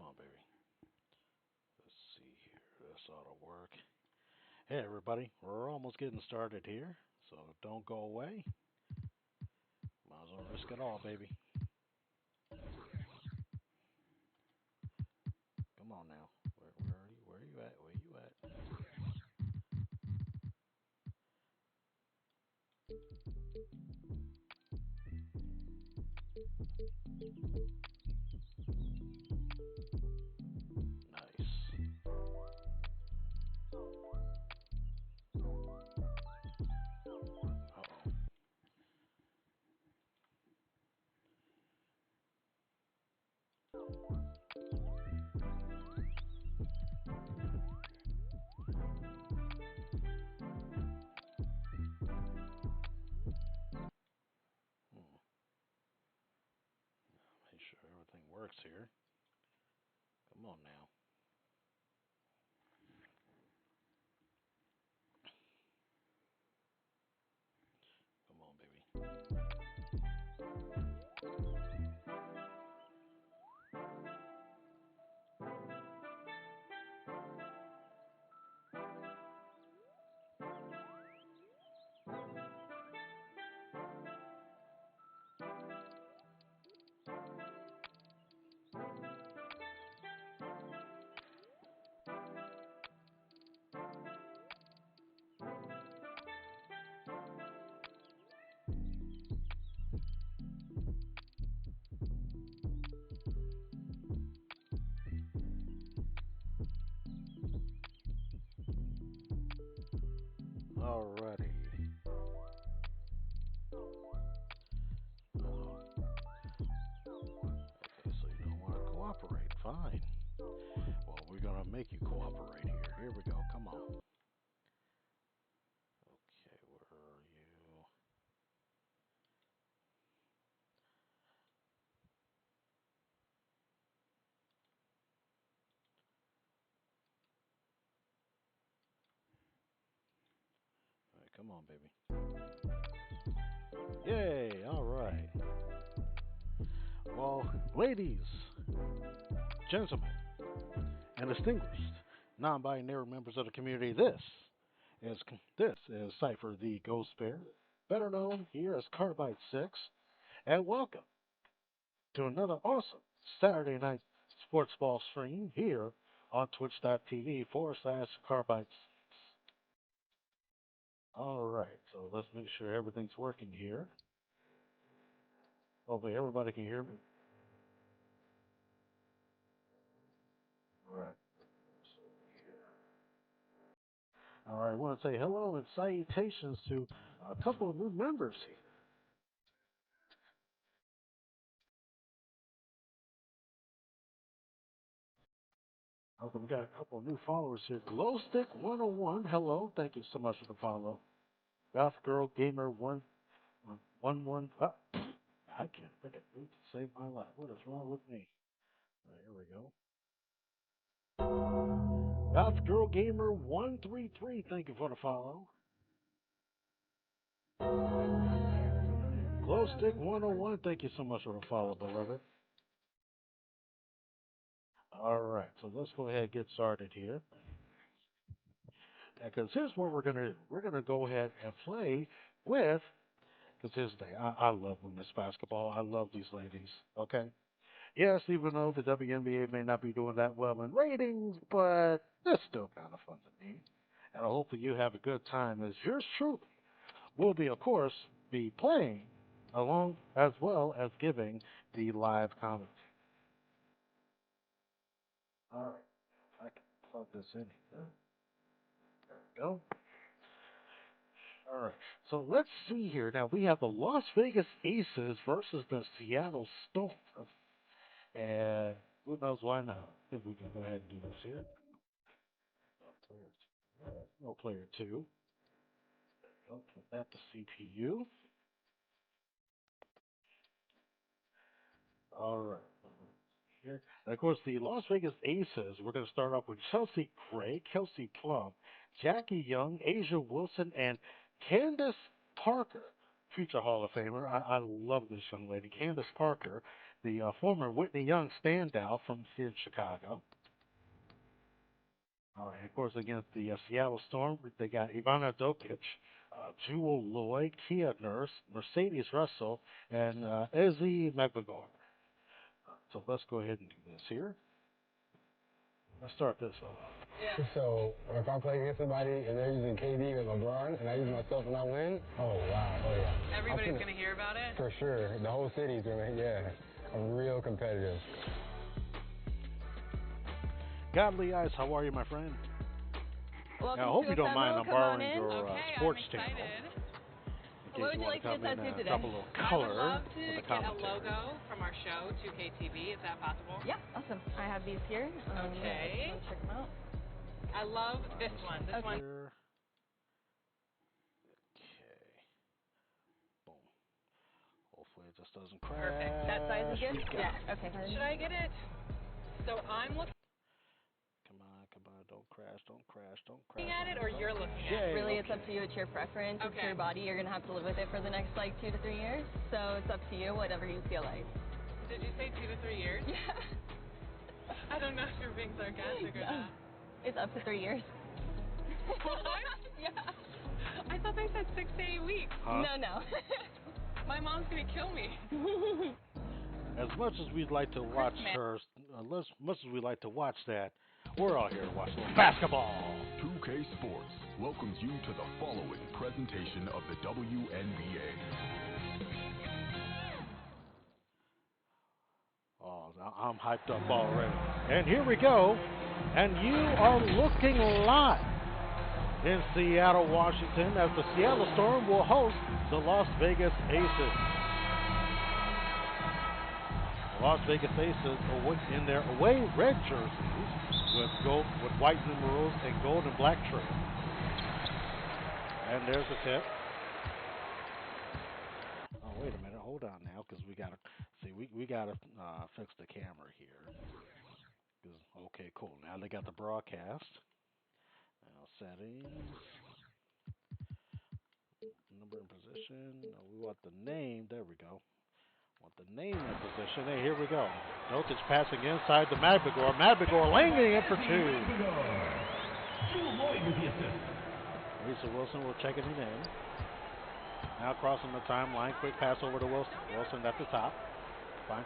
on, baby. Let's see here. This ought to work. Hey, everybody. We're almost getting started here, so don't go away. Might as well risk it all, baby. Come on now. Where are you? Where are you at? Where you at? Nice. Uh-oh. Hmm. Make sure everything works here. Come on now. Come on, baby. Alrighty. Okay, so you don't want to cooperate. Fine. Well, we're gonna make you cooperate here. Here we go. Come on. Okay, where are you? All right, come on, baby. Yay! All right. Well, ladies, gentlemen, and distinguished non-binary members of the community, is this is Cipher the Ghost Bear, better known here as Carbide Six, and welcome to another awesome Saturday night sports ball stream here on twitch.tv/Carbide. All right, so let's make sure everything's working here. Hopefully, everybody can hear me. All right. All right, I want to say hello and salutations to a couple of new members here. Okay, we got a couple of new followers here. Glowstick 101, hello, thank you so much for the follow. Goth Girl Gamer 111, I can't think of it to save my life. What is wrong with me? All right, here we go. Goth Girl Gamer 133, thank you for the follow. Glowstick 101, thank you so much for the follow, beloved. All right, so let's go ahead and get started here. Because here's what we're gonna go ahead and play with. Because here's the thing, I love women's basketball. I love these ladies. Okay. Yes, even though the WNBA may not be doing that well in ratings, but it's still kind of fun to me. And I hope that you have a good time. As yours truly will be, of course, be playing along as well as giving the live comment. All right, I can plug this in here. There we go. All right. So let's see here. Now we have the Las Vegas Aces versus the Seattle Storm. And who knows why not? If we can go ahead and do this here. No player two. Go put that to CPU. All right. Here. And of course, the Las Vegas Aces, we're going to start off with Chelsea Gray, Kelsey Plum, Jackie Young, Asia Wilson, and Candace Parker future Hall of Famer. I love this young lady, Candace Parker, the former Whitney Young standout from here in Chicago. All right, of course, against the Seattle Storm, they got Ivana Dokic, Jewel Lloyd, Kia Nurse, Mercedes Russell, and Ezzy McGregor. So let's go ahead and do this here. Let's start this off. Yeah. So if I play against somebody and they're using KD or LeBron and I use myself and I win, oh wow, oh yeah. Everybody's going to hear about it? For sure. The whole city's going to, yeah. I'm real competitive. Godly Eyes, how are you, my friend? Welcome now, I hope to you don't mind. I'm borrowing your Okay, sports I'm channel. excited. What would you like to get tattooed today? Couple of I color would love to with the get a commentary. logo from our show, 2KTV. Is that possible? Yeah, awesome. I have these here. Okay. Check them out. I love this one. This one. Okay. Boom. Hopefully it just doesn't crash. Perfect. That size is good? Yeah. Okay. Should I get it? So I'm looking Come on, don't crash. at it, or you're looking at it? Really, it's up to you. It's your preference. It's your body. You're going to have to live with it for the next, 2 to 3 years. So it's up to you, whatever you feel like. Did you say 2 to 3 years? Yeah. I don't know if you're being sarcastic or not. It's up to 3 years. What? Yeah. I thought they said 6 to 8 weeks. Huh? No. My mom's going to kill me. As much as we'd like to watch her, as much as we'd like to watch that, we're all here to watch some basketball. 2K Sports welcomes you to the following presentation of the WNBA. Oh, I'm hyped up already. And here we go. And you are looking live in Seattle, Washington, as the Seattle Storm will host the Las Vegas Aces. The Las Vegas Aces in their away red jerseys with white numerals and gold and black trim. And there's the tip. Oh, wait a minute. Hold on now, because we gotta see. We gotta fix the camera here. Okay, cool. Now they got the broadcast. Now settings. Number and position. No, we want the name. There we go. Want the name and position. Hey, here we go. Dokic passing inside to Madbagor. Madbagor laying it in for two. Lisa Wilson will check it in. Now crossing the timeline. Quick pass over to Wilson. Wilson at the top. Fine.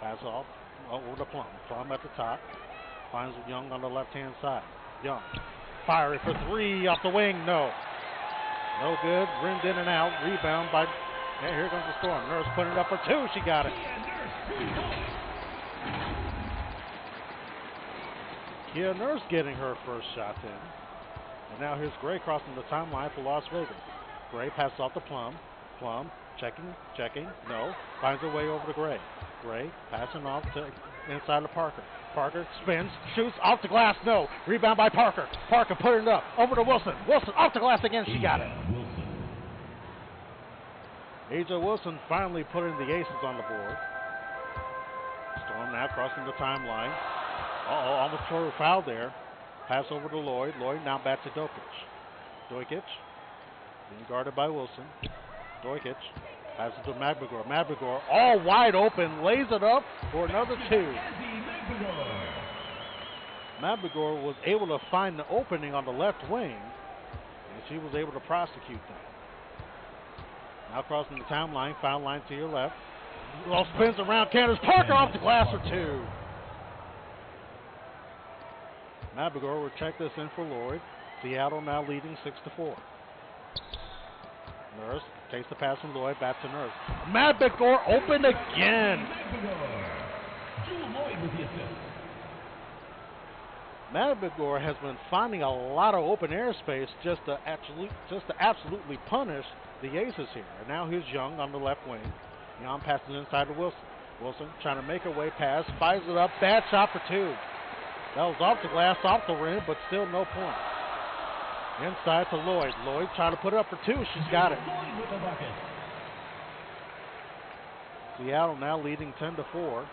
Pass off over to Plum. Plum at the top. Finds Young on the left-hand side. Young. Firing for three off the wing. No. No good. Rimmed in and out. Rebound by... And here comes the Storm. Nurse putting it up for two. She got it. Kia Nurse getting her first shot in. And now here's Gray crossing the timeline for Las Vegas. Gray passes off to Plum. Plum checking. No. Finds her way over to Gray. Gray passing off to inside to Parker. Parker spins, shoots off the glass. No. Rebound by Parker. Parker putting it up over to Wilson. Wilson off the glass again. She got it. A.J. Wilson finally putting the Aces on the board. Storm now crossing the timeline. Almost for a foul there. Pass over to Lloyd. Lloyd now back to Dokic. Dokic being guarded by Wilson. Dokic passes to Madbagor. Madbagor all wide open, lays it up for another two. Madbagor was able to find the opening on the left wing, and she was able to prosecute that. Now crossing the timeline, foul line to your left. Well, spins around Candace Parker off the glass for two. Madbagor will check this in for Lloyd. Seattle now leading 6-4. Nurse takes the pass from Lloyd, back to Nurse. Madbagor open again. Madbagor has been finding a lot of open airspace just to absolutely punish the Aces here. And now here's Young on the left wing. Young passes inside to Wilson. Wilson trying to make her way past, fires it up, bad shot for two. That was off the glass, off the rim, but still no point. Inside to Lloyd. Lloyd trying to put it up for two. She's got it. Seattle now leading 10-4.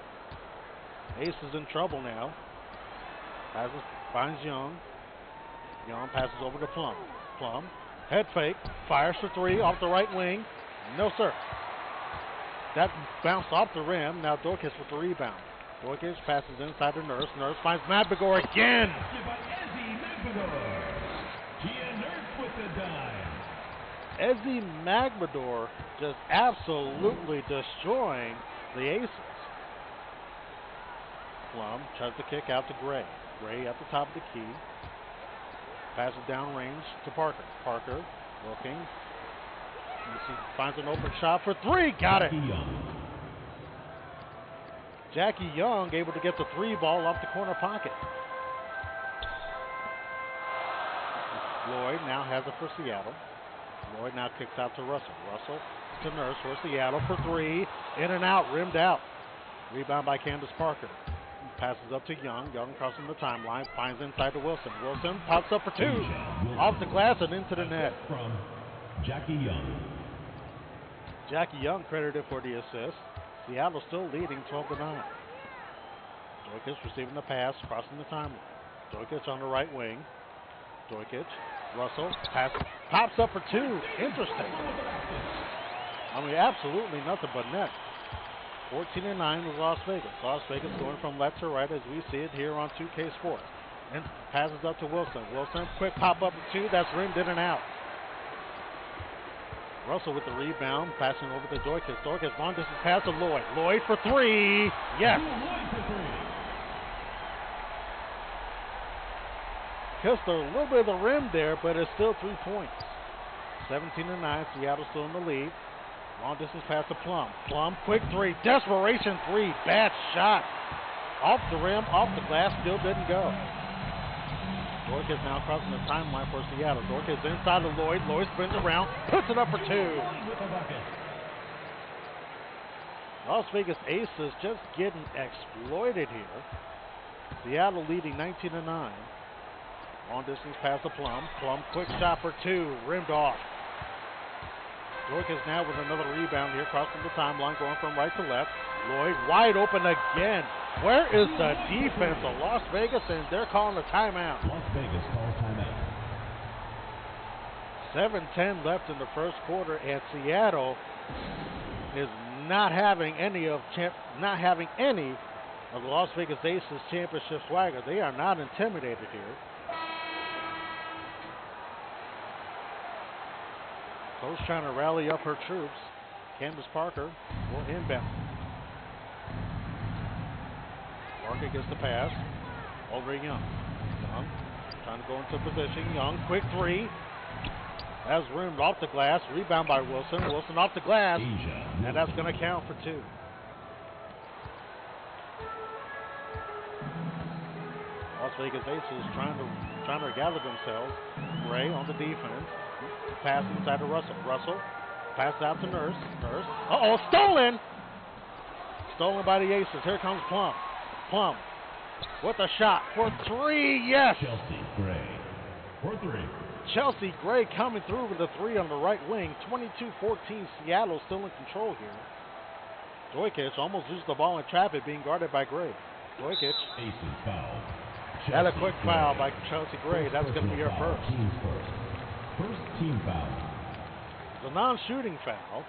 Ace is in trouble now. Finds Young. Young passes over to Plum. Plum, head fake, fires for three off the right wing. No, sir. That bounced off the rim. Now Dorcas with the rebound. Dorcas passes inside to Nurse. Nurse finds Madbagor again. Ezzy Magbador just absolutely destroying the Aces. Plum tries to kick out to Gray. Gray at the top of the key. Passes down range to Parker. Parker looking. Finds an open shot for three. Got it. Jackie Young able to get the three ball off the corner pocket. Lloyd now has it for Seattle. Lloyd now kicks out to Russell. Russell to Nurse for Seattle for three. In and out, rimmed out. Rebound by Candace Parker. Passes up to Young. Young crossing the timeline. Finds inside to Wilson. Wilson pops up for two. Off the glass and into the net. From Jackie Young. Jackie Young credited for the assist. Seattle still leading 12-9. Dorkic receiving the pass, crossing the timeline. Dorkic on the right wing. Dorkic, Russell, pass, pops up for two. Interesting. I mean, absolutely nothing but net. 14-9 with Las Vegas. Las Vegas going from left to right as we see it here on 2K Sports. And passes up to Wilson. Wilson, quick pop up for two. That's rimmed in and out. Russell with the rebound, passing over to Dorcas. Dorcas, long distance pass to Lloyd. Lloyd for three. Yes. Kissed a little bit of the rim there, but it's still 3 points. 17-9. Seattle still in the lead. Long distance pass to Plum. Plum, quick three. Desperation three. Bad shot. Off the rim, off the glass, still didn't go. Dorcas now crossing the timeline for Seattle. Dorcas inside of Lloyd. Lloyd spins around, puts it up for two. Las Vegas Aces just getting exploited here. Seattle leading 19-9. Long distance pass to Plum. Plum quick shot for two, rimmed off. Dorcas now with another rebound here, crossing the timeline, going from right to left. Lloyd wide open again. Where is the defense of Las Vegas? And they're calling a timeout. Las Vegas calls timeout. 7:10 left in the first quarter, and Seattle is not having any of the Las Vegas Aces championship swagger. They are not intimidated here. Coach trying to rally up her troops. Candace Parker will inbound. Parker gets the pass over Young. Young trying to go into position. Young, quick three. That's rimmed off the glass. Rebound by Wilson. Wilson off the glass. And that's going to count for two. Las Vegas Aces trying to gather themselves. Gray on the defense. Pass inside to Russell. Russell pass out to Nurse. Nurse. Uh-oh, stolen! Stolen by the Aces. Here comes Plum. Plum with a shot for three. Yes! Chelsea Gray for three. Chelsea Gray coming through with a three on the right wing. 22-14. Seattle still in control here. Dorcas almost loses the ball in traffic, being guarded by Gray. Dorcas. Aces foul. Had a quick foul by Chelsea Gray. That's going to be her first. Team's first. First team foul. It's a non-shooting foul.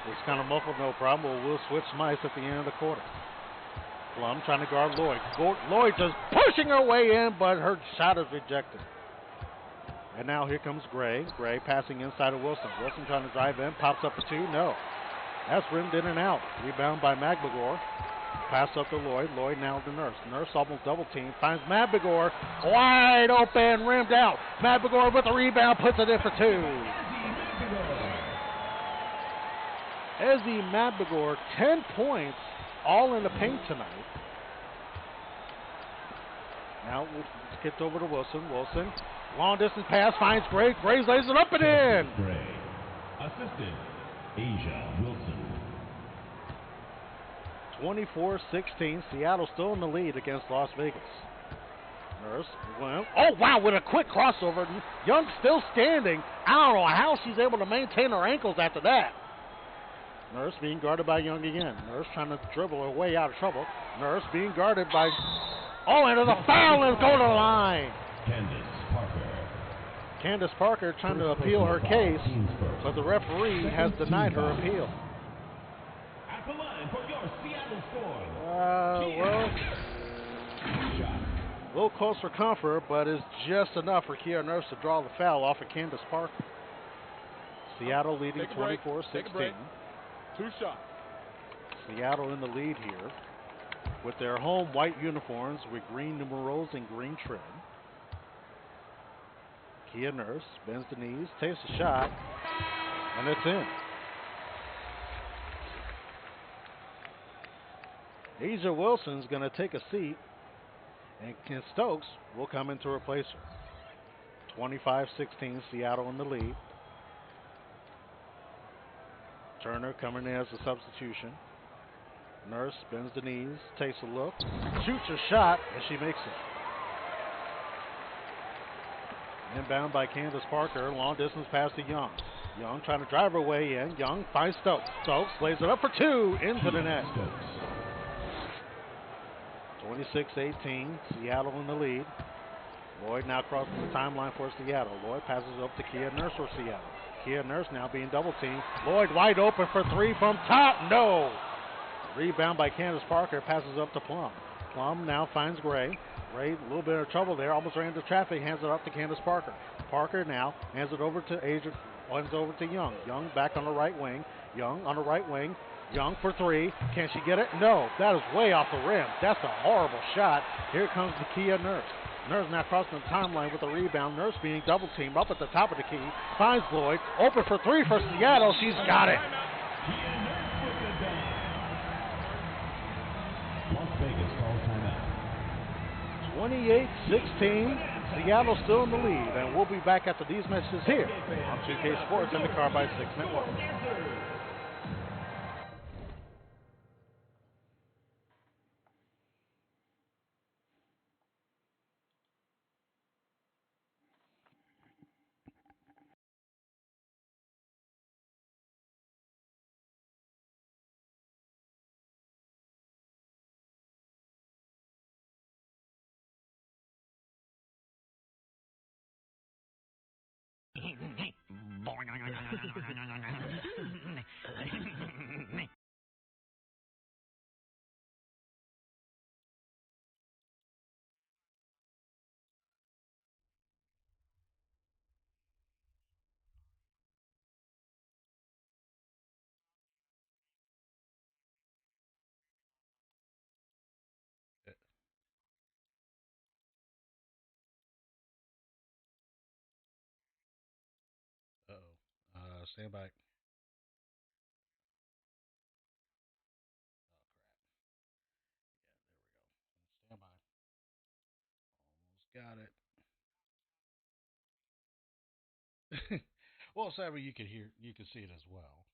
It's kind of muffled, no problem. We'll switch mice at the end of the quarter. Plum trying to guard Lloyd. Lloyd just pushing her way in, but her shot is rejected. And now here comes Gray. Gray passing inside of Wilson. Wilson trying to drive in, pops up for two. No. That's rimmed in and out. Rebound by Magbagor. Pass up to Lloyd. Lloyd now to Nurse. Nurse almost double team. Finds Magbagor. Wide open, rimmed out. Magbagor with the rebound, puts it in for two. Ezzy Magbagor, 10 points, all in the paint tonight. Now we'll skip over to Wilson. Wilson, long distance pass, finds Gray. Gray lays it up and in. Gray. Assisted. Asia Wilson. 24-16. Seattle still in the lead against Las Vegas. Nurse. Well, oh, wow, with a quick crossover. Young still standing. I don't know how she's able to maintain her ankles after that. Nurse being guarded by Young again. Nurse trying to dribble her way out of trouble. Nurse being guarded by... Oh, and there's a foul and go to the line. Candace Parker trying to appeal her case, but the referee has denied her appeal. At the line for your Seattle Storm. Well, a little close for comfort, but it's just enough for Kia Nurse to draw the foul off of Candace Parker. Seattle leading 24-16. 2 shots. Seattle in the lead here with their home white uniforms with green numerals and green trim. Kia Nurse bends the knees, takes a shot, and it's in. Asia Wilson's going to take a seat, and Ken Stokes will come in to replace her. 25-16, Seattle in the lead. Turner coming in as a substitution. Nurse bends the knees, takes a look, shoots her shot, and she makes it. Inbound by Candace Parker, long distance pass to Young. Young trying to drive her way in. Young finds Stokes. Stokes lays it up for 2 into the net. 26-18, Seattle in the lead. Lloyd now crossing the timeline for Seattle. Lloyd passes it up to Kia Nurse for Seattle. Kia Nurse now being double teamed. Lloyd wide open for 3 from top. No! Rebound by Candace Parker, passes up to Plum. Plum now finds Gray. Gray, a little bit of trouble there, almost ran into traffic, hands it up to Candace Parker. Parker now hands it over to Asia, hands it over to Young. Young back on the right wing. Young on the right wing. Young for 3. Can she get it? No, that is way off the rim. That's a horrible shot. Here comes the Kia Nurse. Nurse now crossing the timeline with a rebound. Nurse being double teamed up at the top of the key. Finds Lloyd. Open for 3 for Seattle. She's got it. Las Vegas calls timeout. 28-16. Seattle still in the lead, and we'll be back after these messages here on 2K Sports and the Carbide 6 Network. Stand by. Stand by. Almost got it. Well, sadly, you can hear, you can see it as well.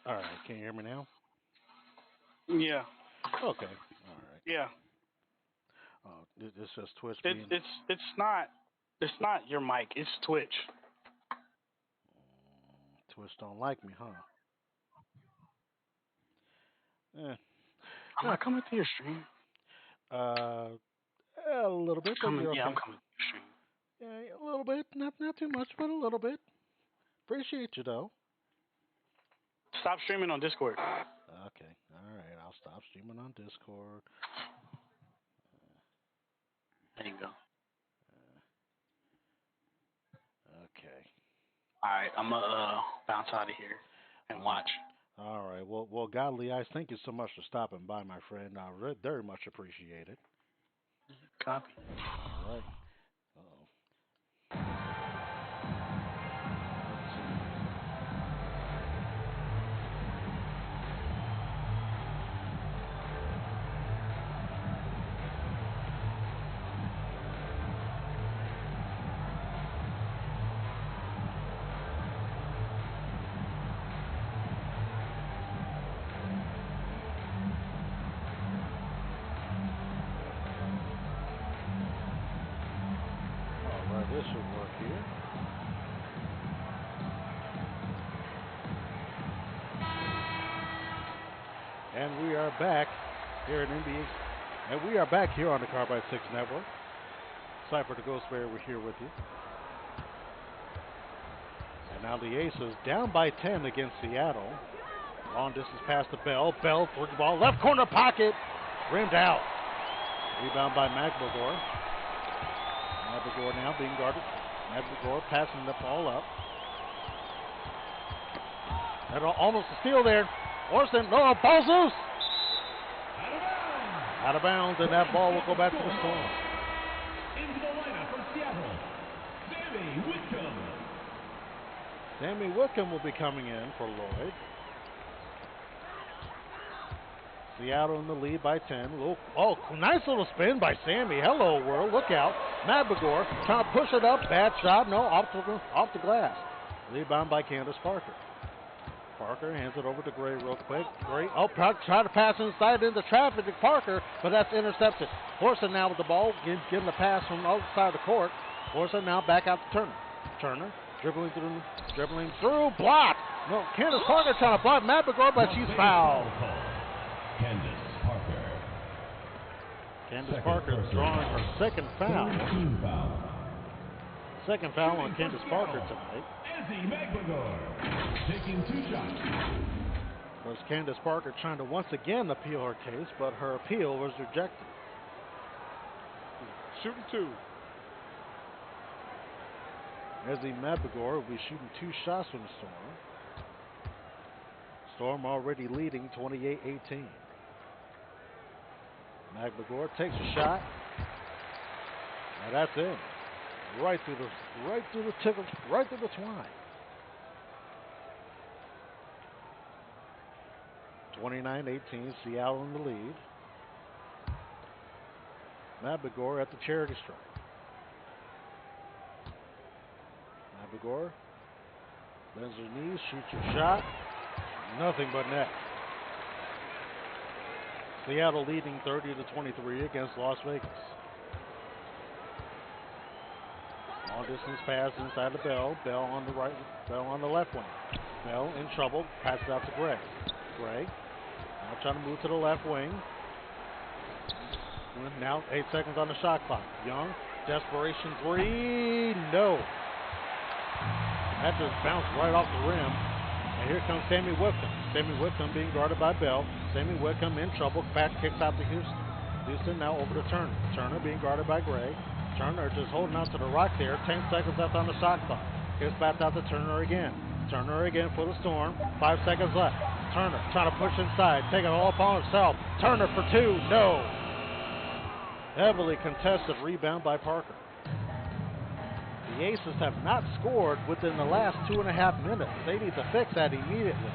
All right, can you hear me now? Yeah. Okay. All right. Yeah. Oh, this says Twitch It's being. it's not your mic. It's Twitch. Twitch don't like me, huh? Eh. I'm not coming to your stream. Uh, a little bit, but you're okay. Yeah, I'm coming to your stream. Yeah, a little bit, not too much, but a little bit. Appreciate you though. Stop streaming on Discord. Okay, all right, I'll stop streaming on Discord. There you go. Okay. All right, I'm going to bounce out of here and watch. All right. Well, Godly Eyes, thank you so much for stopping by, my friend. I very much appreciate it. Copy. All right. Uh-oh. Let's see. All right, this should work here. And we are back here in NBA. And we are back here on the Carbide 6 Network. Cipher the Ghost Bear, we're here with you. And now the Aces down by 10 against Seattle. Long distance pass to Bell. Bell through the ball. Left corner pocket. Rimmed out. Rebound by McBagor. McBagor now being guarded. McBagor passing the ball up. And almost a steal there. Orson, no, ball's loose. Out of bounds, and that ball will go back to the Storm. Into the lineup for Seattle, Sammy Whitcomb. Sammy Whitcomb will be coming in for Lloyd. Seattle in the lead by 10. Nice little spin by Sammy. Hello, world. Look out. McBagor trying to push it up. Bad shot. No, off the glass. Rebound by Candace Parker. Parker hands it over to Gray real quick. Gray, trying to pass inside into traffic to Parker, but that's intercepted. Horson now with the ball, getting the pass from the other side of the court. Horson now back out to Turner. Turner dribbling through, blocked. No, Candace Parker trying to block McBagor, but she's fouled. Candace Parker. Candace Parker drawing her second foul. Second foul on Candace Parker tonight. Ezzy McBagor taking 2 shots. Was Candace Parker trying to once again appeal her case, but her appeal was rejected. Shooting 2. Ezzy McBagor will be shooting 2 shots from the Storm. Storm already leading 28-18. McBagor takes a shot. And that's it. Right through the twine. 29-18, Seattle in the lead. McBagor at the charity stripe. McBagor bends her knees, shoots her shot. Nothing but net. Seattle leading 30-23 against Las Vegas. Long distance pass inside the Bell. Bell on the right. Bell on the left wing. Bell in trouble. Passes out to Gray. Gray now trying to move to the left wing. Now 8 seconds on the shot clock. Young, desperation 3. No. That just bounced right off the rim. And here comes Sammy Whitcomb. Sammy Whitcomb being guarded by Bell. Sammy Whitcomb in trouble. Back kicks out to Houston. Houston now over to Turner. Turner being guarded by Gray. Turner just holding out to the rock there. 10 seconds left on the shot clock. Gets back out to Turner again. Turner again for the Storm. 5 seconds left. Turner trying to push inside. Taking it all upon herself. Turner for 2. No. Heavily contested rebound by Parker. The Aces have not scored within the last 2.5 minutes. They need to fix that immediately.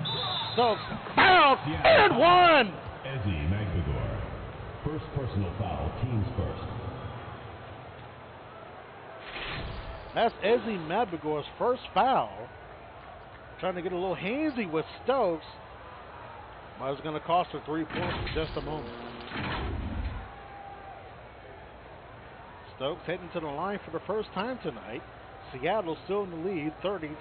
Stokes fouled and one. Ezzy McBagor. First personal foul, team's first. That's Ezzy McBagor's first foul. Trying to get a little handsy with Stokes. But it's going to cost her 3 points in just a moment. Stokes heading to the line for the first time tonight. Seattle still in the lead, 30-20.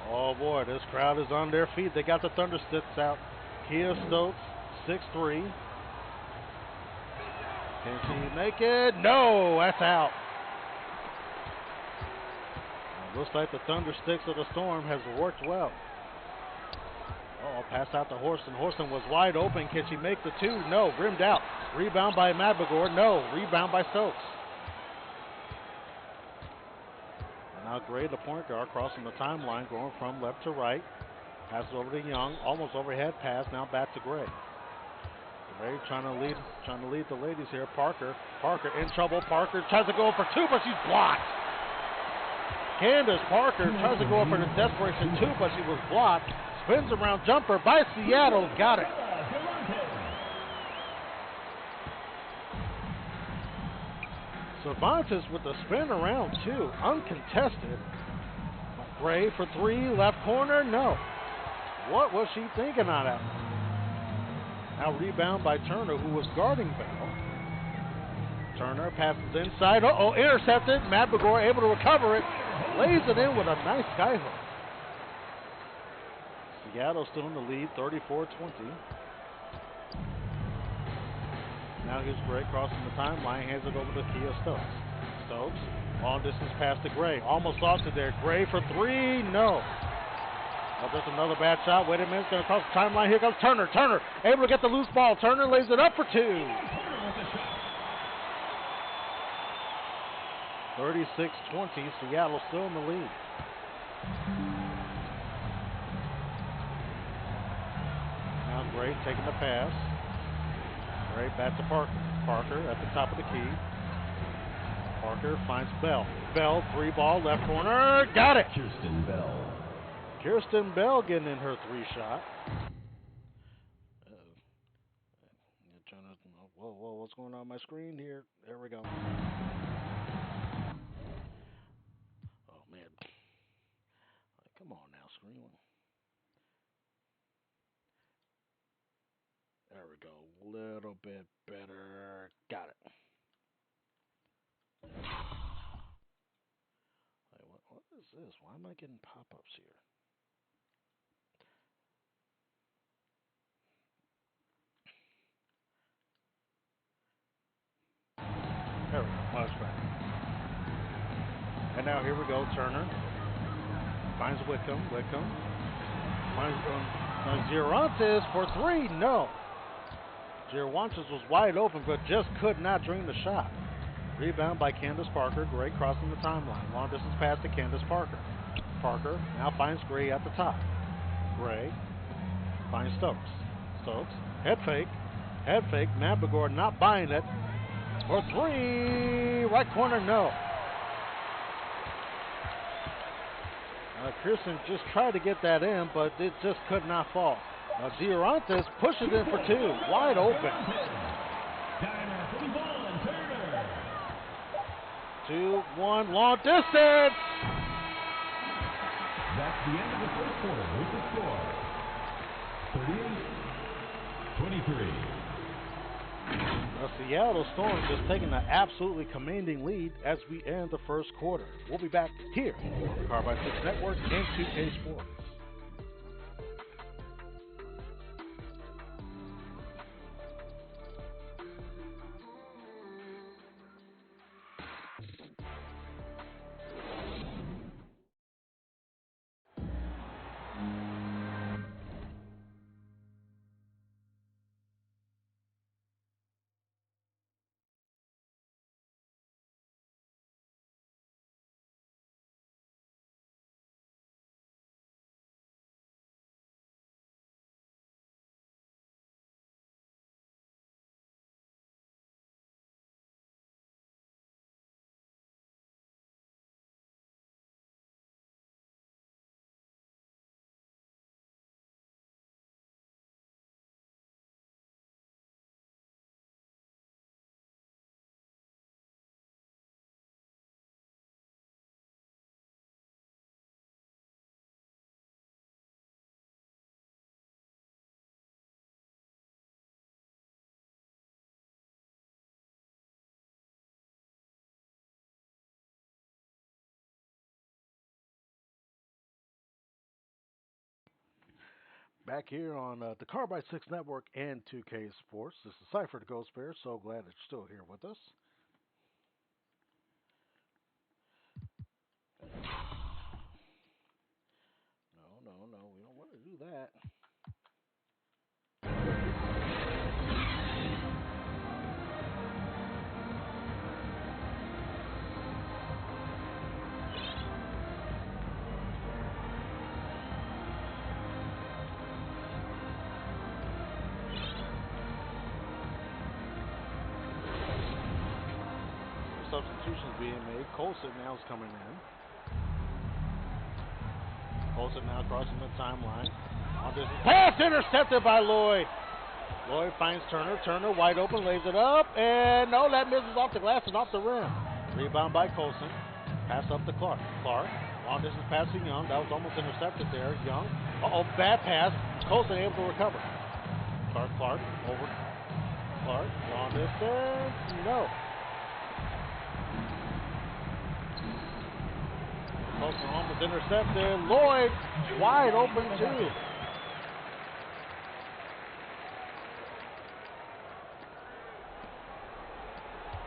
Oh boy, this crowd is on their feet. They got the Thunder Sticks out. Kia Stokes, 6'3". Can she make it? No, that's out. Looks like the Thunder Sticks of the Storm has worked well. Oh, pass out to Horston. Horston was wide open. Can she make the two? No. Rimmed out. Rebound by Mabagor. No. Rebound by Stokes. And now Gray, the point guard, crossing the timeline, going from left to right. Passes over to Young. Almost overhead pass. Now back to Gray. Gray trying to lead the ladies here. Parker in trouble. Parker tries to go for two, but she's blocked. Candace Parker tries to go for the desperation two, but she was blocked. Spins around jumper by Seattle. Got it. Cervantes with the spin around two. Uncontested. Gray for three. Left corner. No. What was she thinking on that? Now rebound by Turner, who was guarding Bell. Turner passes inside. Uh-oh, intercepted. Mabagor able to recover it. Lays it in with a nice skyhook. Seattle still in the lead, 34-20. Now here's Gray crossing the timeline, hands it over to Kia Stokes. Stokes, long distance pass to Gray. Almost lost it there. Gray for three, no. Oh, there's another bad shot. Wait a minute, it's going to cross the timeline. Here comes Turner. Turner able to get the loose ball. Turner lays it up for two. 36-20, Seattle still in the lead. Now Gray taking the pass. Gray back to Parker. Parker at the top of the key. Parker finds Bell. Bell, three ball, left corner. Got it! Kirsten Bell. Kirsten Bell getting in her three shot. Whoa, what's going on my screen here? There we go. Oh, man. Come on now, screen. There we go. A little bit better. Got it. Wait, what is this? Why am I getting pop-ups here? There we go. Much better. And now here we go. Turner finds Wickham. Finds Girantes for three. No. Girantes was wide open, but just could not drain the shot. Rebound by Candace Parker. Gray crossing the timeline. Long distance pass to Candace Parker. Parker now finds Gray at the top. Gray finds Stokes. Stokes, head fake. Mabagor not buying it. For three. Right corner, no. Kirsten just tried to get that in, but it just could not fall. Girantes pushes in for two. Wide open. 2-1, long distance. That's the end of the first quarter with the score. 38-23. The Seattle Storm just taking an absolutely commanding lead as we end the first quarter. We'll be back here on the Carbide 6 Network and 2K Sports. Back here on the Carbide 6 Network and 2K Sports. This is Cipher the Ghost Bear. So glad that you're still here with us. No, we don't want to do that. substitutions being made. Colson now is coming in. Colson now crossing the timeline. On this pass intercepted by Lloyd. Lloyd finds Turner. Turner wide open, lays it up, and no, that misses off the glass and off the rim. Rebound by Colson. Pass up to Clark. Clark, long distance pass to Young. That was almost intercepted there. Young, bad pass. Colson able to recover. Clark, over. Clark, long distance, no. Colson almost intercepted. Lloyd wide open too.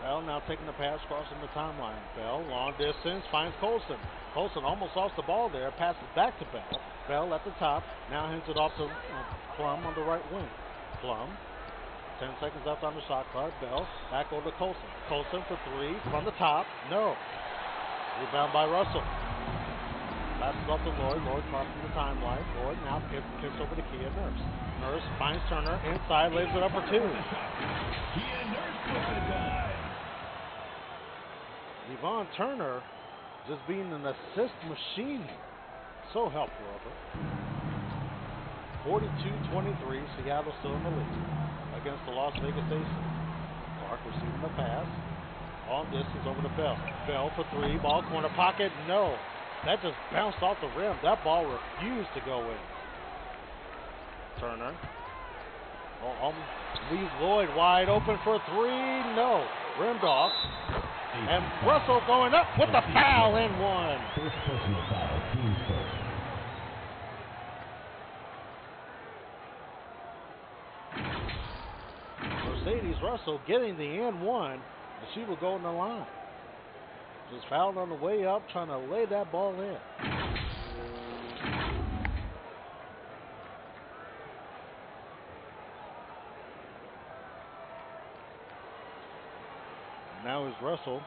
Bell now taking the pass, crossing the timeline. Bell, long distance, finds Colson. Colson almost lost the ball there, passes back to Bell. Bell at the top, now hands it off to Plum on the right wing. Plum, 10 seconds left on the shot clock. Bell back over to Colson. Colson for three from the top, no. Rebound by Russell. Passes off to Lloyd. Lloyd crossing the timeline. Lloyd now kicks over to Kia Nurse. Nurse finds Turner inside, lays it up for two. Kia Nurse with the dive. Yvonne Turner just being an assist machine here. So helpful of her. 42-23, Seattle still in the lead against the Las Vegas Aces. Clark receiving the pass. Long distance over to Bell. Bell for three, ball corner pocket, no. That just bounced off the rim. That ball refused to go in. Turner. Leaves Lloyd wide open for three, no. Rimmed off. And Russell going up with the foul and one. First personal foul, team's first. Mercedes Russell getting the and one, and she will go in the line. Just fouled on the way up, trying to lay that ball in. Now is Russell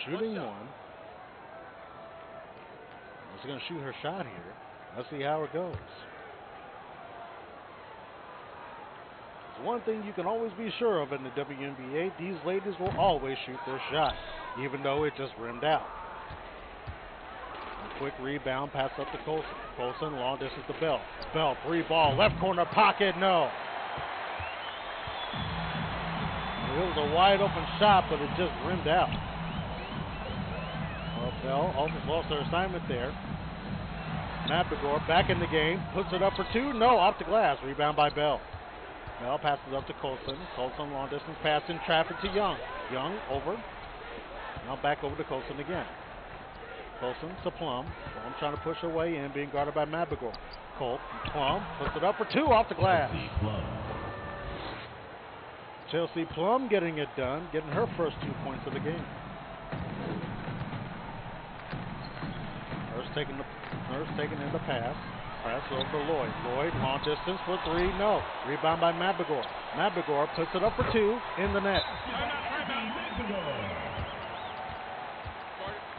shooting one. She's going to shoot her shot here. Let's see how it goes. There's one thing you can always be sure of in the WNBA. These ladies will always shoot their shot, even though it just rimmed out. A quick rebound, pass up to Colson. Colson, long distance to Bell. Bell, three ball, left corner pocket, no. It was a wide open shot, but it just rimmed out. Well, Bell almost lost her assignment there. Mapagor back in the game, puts it up for two, no, off the glass. Rebound by Bell. Bell passes up to Colson. Colson, long distance pass in traffic to Young. Young over. Now back over to Colson again. Colson to Plum. Plum trying to push her way in, being guarded by Mapagor. Plum puts it up for two off the glass. Chelsea Plum getting it done, getting her first 2 points of the game. Nurse taking in the pass. Pass over to Lloyd. Lloyd, long distance for three, no. Rebound by Mapagor. Mapagor puts it up for two in the net.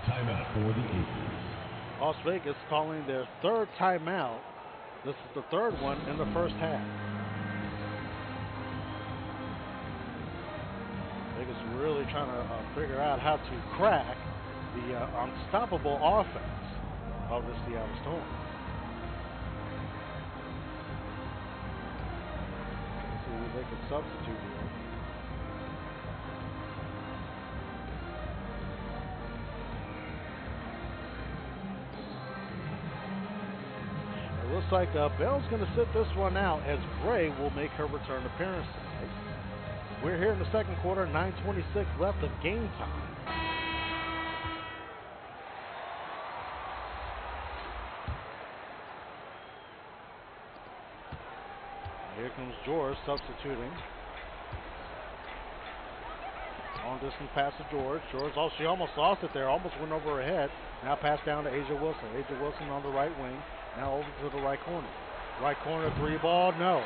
Timeout for the Aces. Las Vegas calling their third timeout. This is the third one in the first half. Vegas really trying to figure out how to crack the unstoppable offense of the Seattle Storm. Let's see who they can substitute here. It looks like Bell's going to sit this one out as Bray will make her return appearance tonight. We're here in the second quarter, 9:26 left of game time. Here comes George substituting. Long distance pass to George. George, she almost lost it there, almost went over her head. Now pass down to Asia Wilson. Asia Wilson on the right wing. Now over to the right corner. Right corner three ball, no.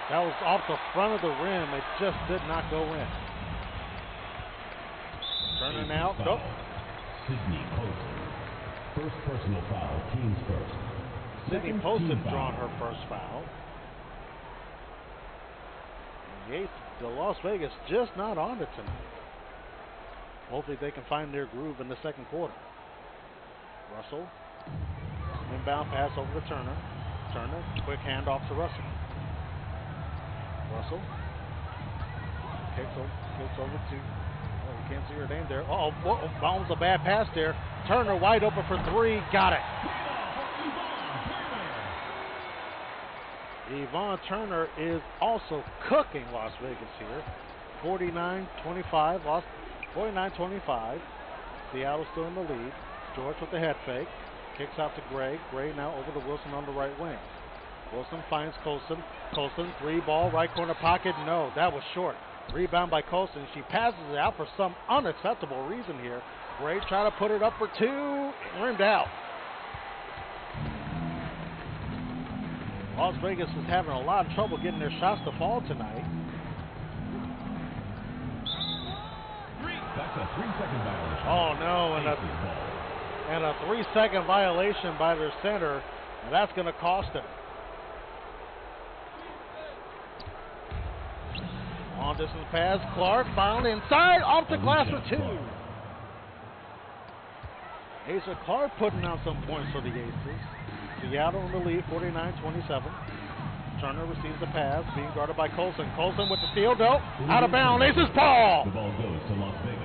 That was off the front of the rim. It just did not go in. Turner now. Nope. Sydney Poston. First personal foul, team's first. Sydney Poston drawn her first foul. The Las Vegas just not on it tonight. Hopefully they can find their groove in the second quarter. Russell. Inbound pass over to Turner. Turner, quick handoff to Russell. Russell. Kicks over to, oh, you can't see her name there. Oh, almost a bad pass there. Turner wide open for three. Got it. Yvonne Turner is also cooking Las Vegas here. 49-25, lost 49-25. Seattle still in the lead. George with the head fake. Kicks out to Gray. Gray now over to Wilson on the right wing. Wilson finds Colson. Colson, three ball, right corner pocket. No, that was short. Rebound by Colson. She passes it out for some unacceptable reason here. Gray trying to put it up for two. Rimmed out. Las Vegas is having a lot of trouble getting their shots to fall tonight. That's a 3-second violation. Oh no, and a 3-second violation by their center, and that's going to cost them. Long distance pass, Clark found inside, off the glass for two. Asa Clark putting out some points for the Aces. Seattle in the lead, 49-27. Turner receives the pass, being guarded by Colson. Colson with the steal, no, out of bounds, Aces ball. The ball goes to Las Vegas.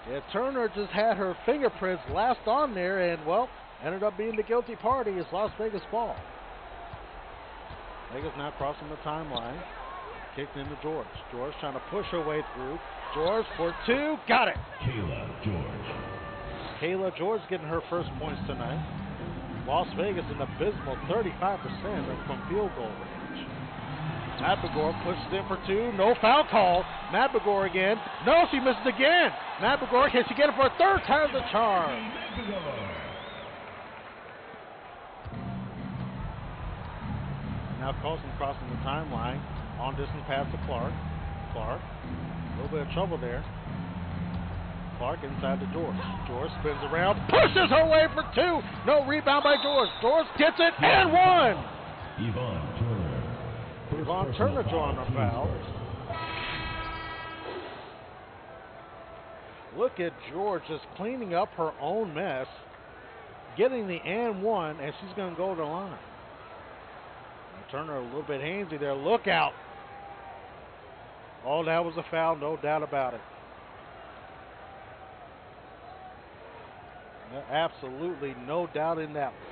Yeah, Turner just had her fingerprints last on there and, well, ended up being the guilty party. It's Las Vegas ball. Vegas now crossing the timeline. Kicked into George. George trying to push her way through. George for two. Got it. Kayla George getting her first points tonight. Las Vegas an abysmal 35% from field goal range. Madbagor pushes in for two. No foul call. Madbagor again. No, she misses again. Madbagor, can she get it for a third time the charm? Now Colson crossing the timeline. Long distance pass to Clark. Clark, a little bit of trouble there. Clark inside to George. George spins around, pushes her way for two. No rebound by George. George gets it and one. Yvonne Turner drawing a foul. Look at George just cleaning up her own mess, getting the and one, and she's going to go to the line. Turner a little bit handsy there. Look out. Oh, that was a foul, no doubt about it. Absolutely no doubt in that one.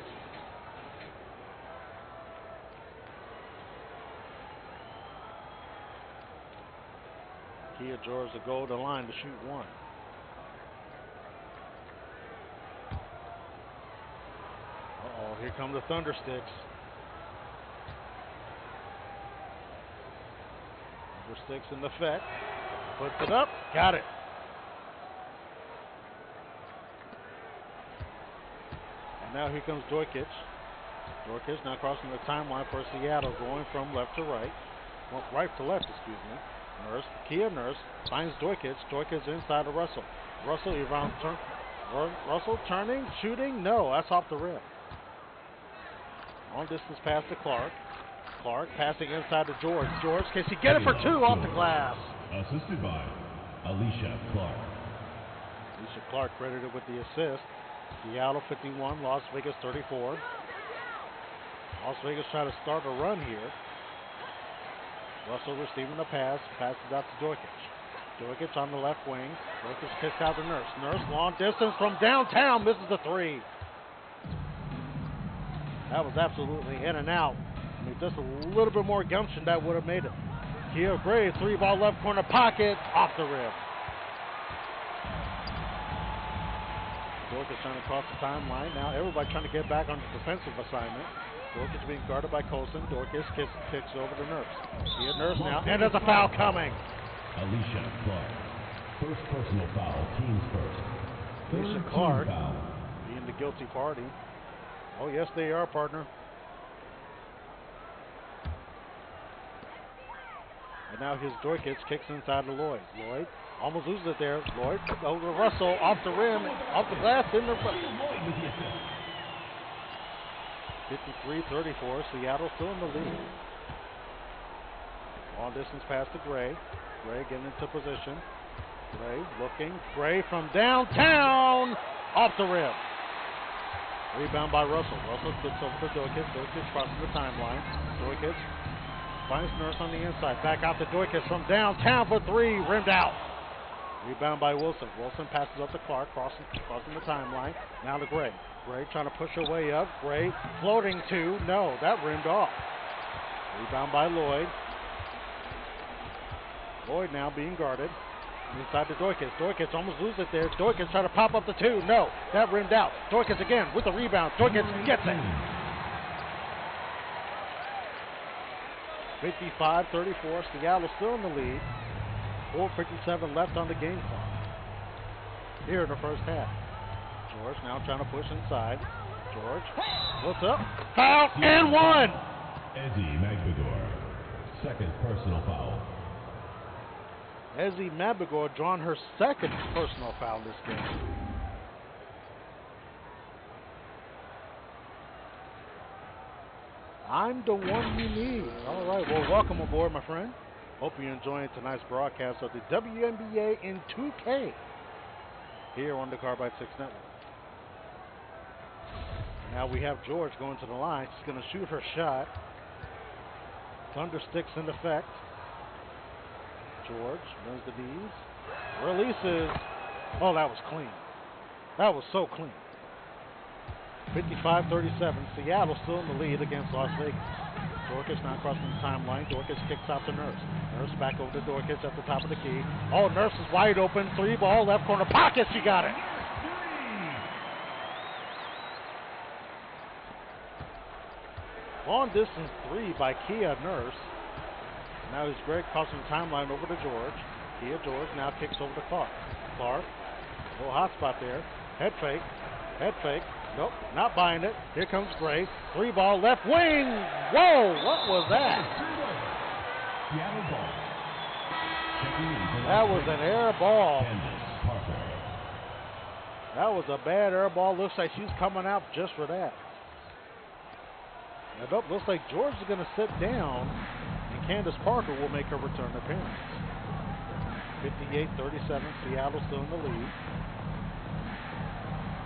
Kia George to go to the line to shoot one. Uh-oh, here come the Thundersticks. Thundersticks in effect. Puts it up, got it. And now here comes Dojkic. Dojkic now crossing the timeline for Seattle, going from left to right. Well, right to left, excuse me. Nurse, Kia Nurse finds Dojkic. Dojkic inside to Russell. Russell, Russell turning, shooting. No, that's off the rim. Long distance pass to Clark. Clark passing inside to George. George, can she get it for two off the glass? Assisted by Alicia Clark. Alicia Clark credited with the assist. Seattle 51, Las Vegas 34. Las Vegas trying to start a run here. Russell receiving the pass, passes out to Dojkic. Dojkic on the left wing. Dojkic kicks out to Nurse. Nurse long distance from downtown, misses the three. That was absolutely in and out. I mean, just a little bit more gumption that would have made it. Kia Gray, three ball left corner pocket, off the rim. Dojkic trying to cross the timeline. Now everybody trying to get back on the defensive assignment. Dojkic being guarded by Colson. Dojkic kicks over to Nurse. Kia Nurse now, and there's a foul coming. Alicia Clark. First personal foul, team's first. Alicia Clark being the guilty party. Oh, yes, they are, partner. And now here's Dojkic, kicks inside to Lloyd. Lloyd almost loses it there. Lloyd over to Russell, off the rim, off the glass, in the 53-34. Seattle still in the lead. Long distance pass to Gray. Gray getting into position. Gray looking. Gray from downtown. Off the rim. Rebound by Russell. Russell flips over to Doikis. Doikis crosses the timeline. Doikis finds Nurse on the inside. Back out to Doikis from downtown for three. Rimmed out. Rebound by Wilson. Wilson passes up to Clark, crossing the timeline. Now to Gray. Gray trying to push her way up. Gray floating to. No, that rimmed off. Rebound by Lloyd. Lloyd now being guarded. Inside to Doikis. Doikis almost loses it there. Doikis trying to pop up the two. No, that rimmed out. Doikis again with the rebound. Doikis gets it. 55-34. Seattle still in the lead. 4:57 left on the game clock. Here in the first half. George now trying to push inside. George, what's up? Foul and one. Ezzy Magbagor, second personal foul. Ezzy Mabagor drawn her second personal foul this game. I'm the one you need. All right, well, welcome aboard, my friend. Hope you're enjoying tonight's broadcast of the WNBA in 2K here on the Carbide 6 Network. Now we have George going to the line. She's going to shoot her shot. Thunder sticks in effect. George bends the knees. Releases. Oh, that was clean. That was so clean. 55-37. Seattle still in the lead against Las Vegas. Dorcas now crossing the timeline. Dorcas kicks out to Nurse. Nurse back over to Dorcas at the top of the key. Oh, Nurse is wide open. Three ball, left corner pocket. She got it. Long distance three by Kia Nurse. Now it's Greg crossing the timeline over to George. Kia George now kicks over to Clark. Clark, little hot spot there. Head fake. Head fake. Nope, not buying it. Here comes Gray. Three ball, left wing. Whoa, what was that? That was an air ball. That was a bad air ball. Looks like she's coming out just for that. And nope, looks like George is going to sit down, and Candace Parker will make her return appearance. 58-37, Seattle still in the lead.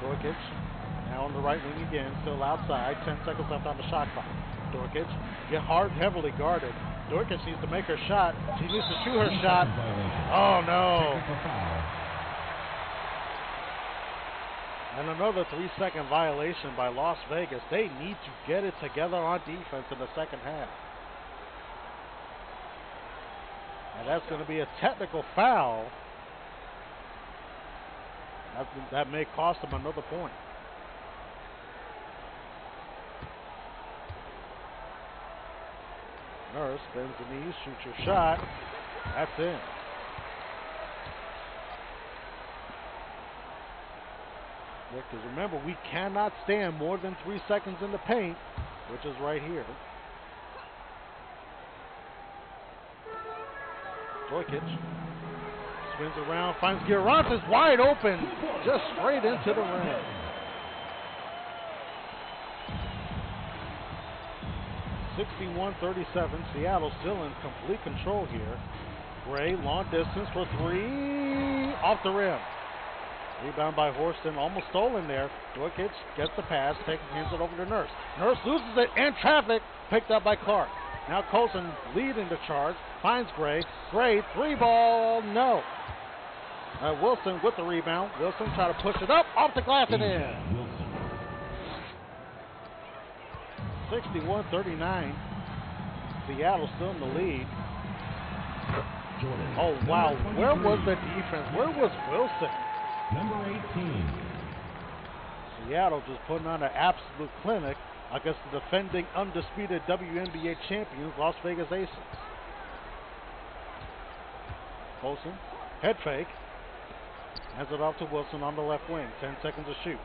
Dorkic now on the right wing again, still outside. 10 seconds left on the shot clock. Dorkic get hard, heavily guarded. Dorkic needs to make her shot. She needs to shoot her shot. Oh no! And another 3-second violation by Las Vegas. They need to get it together on defense in the second half. And that's going to be a technical foul. That may cost them another point. Nurse bends the knees, shoots your shot. That's in. Because remember, we cannot stand more than 3 seconds in the paint, which is right here. Dorkic spins around, finds Girantes wide open, just straight into the rim. (61-37). Seattle still in complete control here. Gray, long distance for three, off the rim. Rebound by Horston, almost stolen there. Dorkic gets the pass, hands it over to Nurse. Nurse loses it in traffic, picked up by Clark. Now Colson leading the charge, finds Gray. Gray, three ball, no. Wilson with the rebound. Wilson try to push it up, off the glass and in. 61-39. Seattle still in the lead. Oh wow, where was the defense? Where was Wilson? Number 18. Seattle just putting on an absolute clinic against the defending undisputed WNBA champions, Las Vegas Aces. Colson, head fake. Hands it off to Wilson on the left wing. 10 seconds to shoot.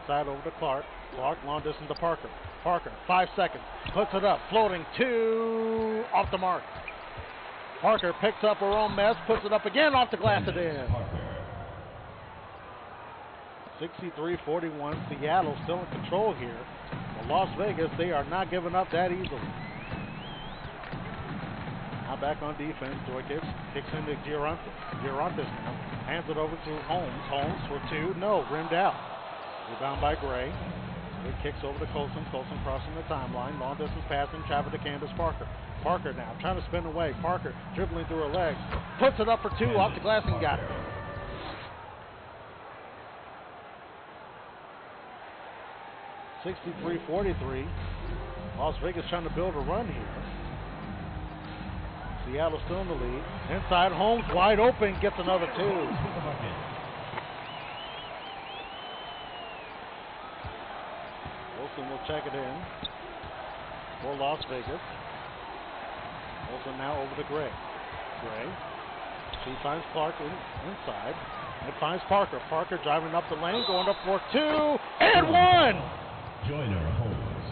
Inside over to Clark. Clark, long distance to Parker. Parker, 5 seconds. Puts it up, floating two, off the mark. Parker picks up her own mess, puts it up again, off the glass and in. 63-41. Seattle still in control here. But Las Vegas, they are not giving up that easily. Now back on defense. Dorkis kicks into Girantes. Girantes now hands it over to Holmes. Holmes for two. No, rimmed out. Rebound by Gray. It kicks over to Colson. Colson crossing the timeline. Long distance pass in traffic to Candace Parker. Parker now trying to spin away. Parker dribbling through her legs. Puts it up for two off the glass and got it. (63-43). Las Vegas trying to build a run here. Seattle still in the lead. Inside, Holmes wide open, gets another two. Wilson will check it in for Las Vegas. Wilson now over to Gray. Gray. She finds Clark inside. And finds Parker. Parker driving up the lane, going up for two and one. Joyner Holmes.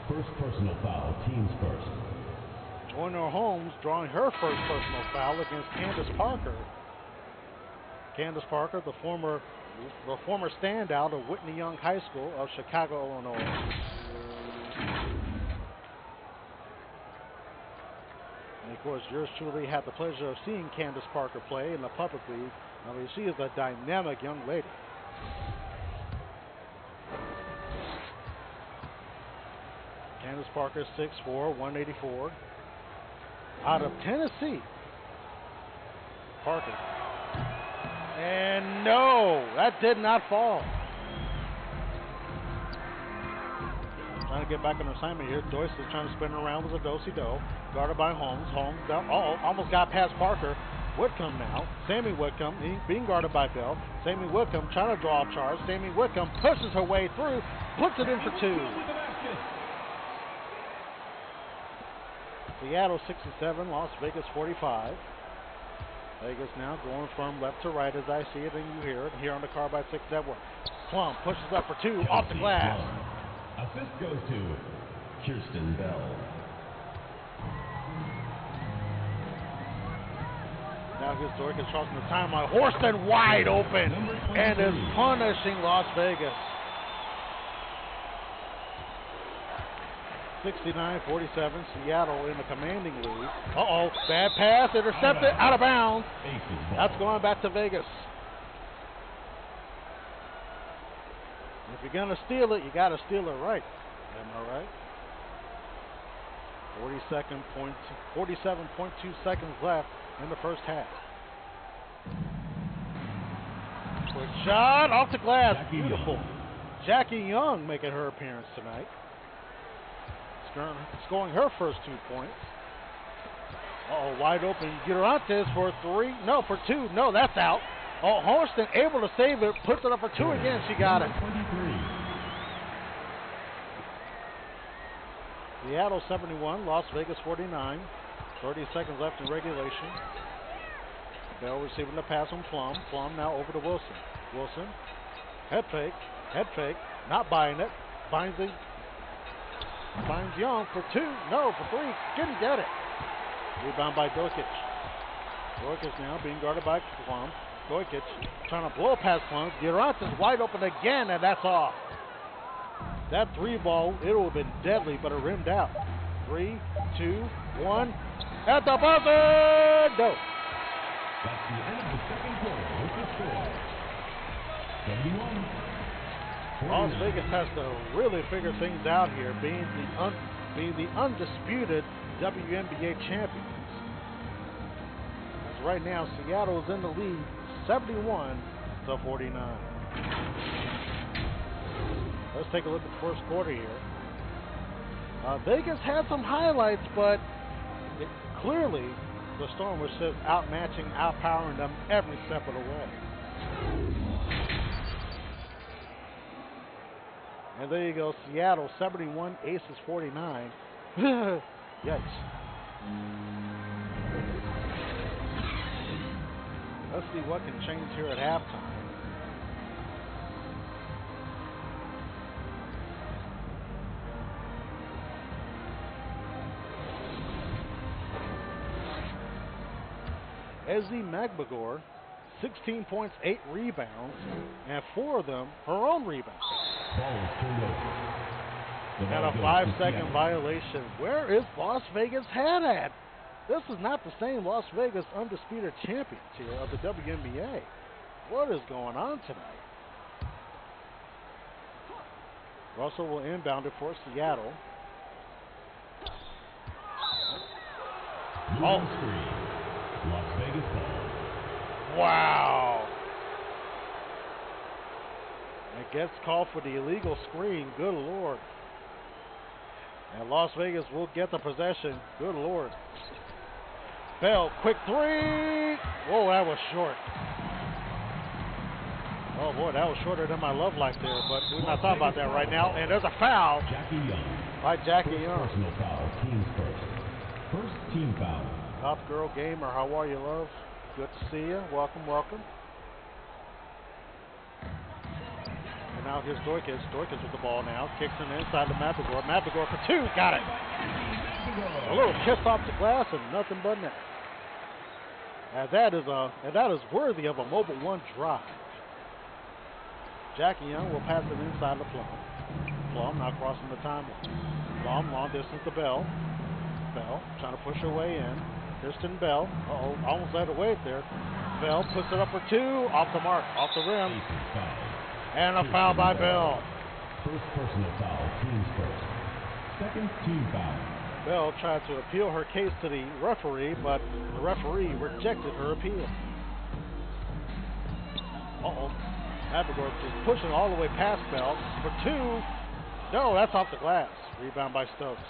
First personal foul, teams first. Joyner Holmes drawing her first personal foul against Candace Parker. Candace Parker, the former standout of Whitney Young High School of Chicago, Illinois. And of course, yours truly had the pleasure of seeing Candace Parker play in the public league. I mean, she is a dynamic young lady. Candace Parker, 6'4", 184. Out of Tennessee. Parker. And no, that did not fall. Trying to get back on assignment here. Doyce is trying to spin around with a do-si-do. Guarded by Holmes. Holmes almost got past Parker. Whitcomb now. Sammy Whitcomb being guarded by Bell. Sammy Whitcomb trying to draw a charge. Sammy Whitcomb pushes her way through. Puts it in for two. Seattle 67, Las Vegas 45. Vegas now going from left to right as I see it and you hear it here on the Carbide 6 Network. Plum pushes up for two off the glass. Assist goes to Kirsten Bell. Now here's Dorcas crossing the timeline. Horston wide open and is punishing Las Vegas. 69-47, Seattle in the commanding lead. Uh-oh, bad pass, intercepted, out of bounds. That's going back to Vegas. If you're going to steal it, you got to steal it right. Am I right? 47.2 seconds left in the first half. Quick shot off the glass. Beautiful. Jackie Young making her appearance tonight. Scoring her first 2 points. Uh-oh, wide open. Girantes for three. No, for two. No, that's out. Oh, Horston able to save it. Puts it up for two again. She got it. Seattle 71, Las Vegas 49. 30 seconds left in regulation. Bell receiving the pass on Plum. Plum now over to Wilson. Wilson. Head fake. Head fake. Not buying it. Finds Young for two. No, for three. Didn't get it. Rebound by Dorkic. Dorkic now being guarded by Plum. Dorkic trying to blow past Plum. Girantes wide open again, and that's off. That three ball, it would have been deadly, but it rimmed out. 3, 2, 1. At the buzzer! No. That's the end of the second quarter with the score. 71. Las Vegas has to really figure things out here, being the undisputed WNBA champions. As right now, Seattle is in the lead, 71-49. Let's take a look at the first quarter here. Vegas had some highlights, but clearly the Storm was just outmatching, outpowering them every step of the way. And there you go, Seattle 71, Aces 49. Yikes. Let's see what can change here at halftime. Ezzie Magbagor, 16 points, 8 rebounds, and 4 of them her own rebounds. And a 5-second violation. Where is Las Vegas head at? This is not the same Las Vegas undisputed champions here of the WNBA. What is going on tonight? Russell will inbound it for Seattle. Moving screen. Las Vegas ball. Wow. It gets called for the illegal screen. Good Lord. And Las Vegas will get the possession. Good Lord. Bell, quick three. Whoa, that was short. Oh boy, that was shorter than my love life there, but we're not talking about that right now. And there's a foul Jackie Young. by Jackie First Young. personal foul. Team's first. First team foul. Top girl gamer, how are you, love? Good to see you. Welcome, welcome. And now here's Doikis. Doikis with the ball now. Kicks in inside to Matagor. Matagor for two. Got it. A little kiss off the glass and nothing but net. And that is worthy of a Mobile One drive. Jackie Young will pass it inside to Plum. Plum now crossing the timeline. Plum long distance to Bell. Bell trying to push her way in. Kristen Bell. Uh-oh, almost let her wait there. Bell puts it up for two. Off the mark. Off the rim. And a foul by Bell. First personal foul. Team's first. Second team foul. Bell tried to appeal her case to the referee, but the referee rejected her appeal. Uh-oh. Matagor just pushing all the way past Bell for two. No, that's off the glass. Rebound by Stokes.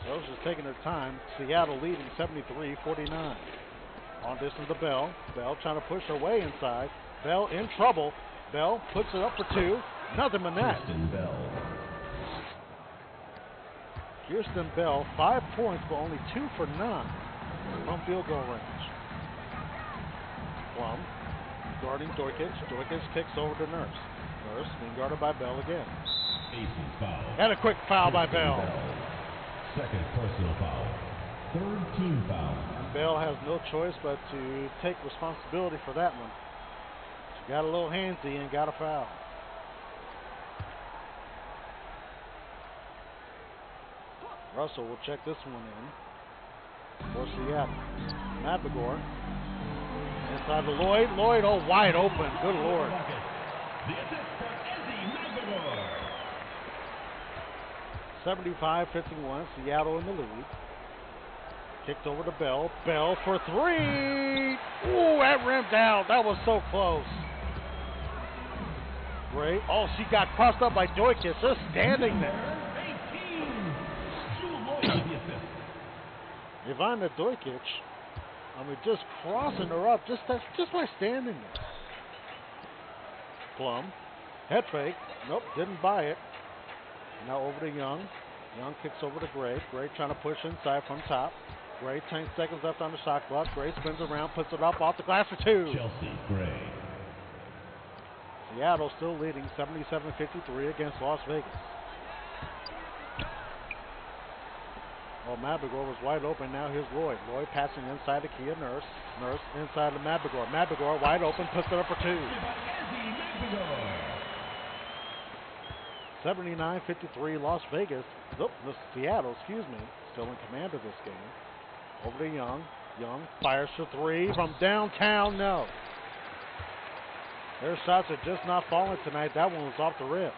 Stokes is taking her time. Seattle leading 73-49. On distance to Bell. Bell trying to push her way inside. Bell in trouble. Bell puts it up for two. Nothing but net. Kirsten Bell. Kirsten Bell, 5 points, but only 2 for 9 from field goal range. Plum guarding Doikis. Doikis kicks over to Nurse. Nurse being guarded by Bell again. Aces foul. And a quick foul by Bell. Second personal foul. Third team foul. And Bell has no choice but to take responsibility for that one. She got a little handsy and got a foul. Russell will check this one in for Seattle. Matagor inside to Lloyd. Lloyd, oh, wide open. Good Lord. The assist for Izzy Matagor. 75-51. Seattle in the lead. Kicked over to Bell. Bell for three. Ooh, that rimmed out. That was so close. Great. Oh, she got crossed up by Doikis. Just standing there. Ivana Doikic, just crossing her up just by standing there. Plum, head fake, nope, didn't buy it. Now over to Young. Young kicks over to Gray. Gray trying to push inside from top. Gray, 10 seconds left on the shot clock. Gray spins around, puts it up off the glass for two. Chelsea Gray. Seattle still leading 77-53 against Las Vegas. Well, Matagor was wide open. Now here's Lloyd. Lloyd passing inside to Kia Nurse. Nurse inside to Matagor. Matagor wide open, puts it up for two. 79-53 Las Vegas. Nope, Seattle, still in command of this game. Over to Young. Young fires for three from downtown. No. Their shots are just not falling tonight. That one was off the rim.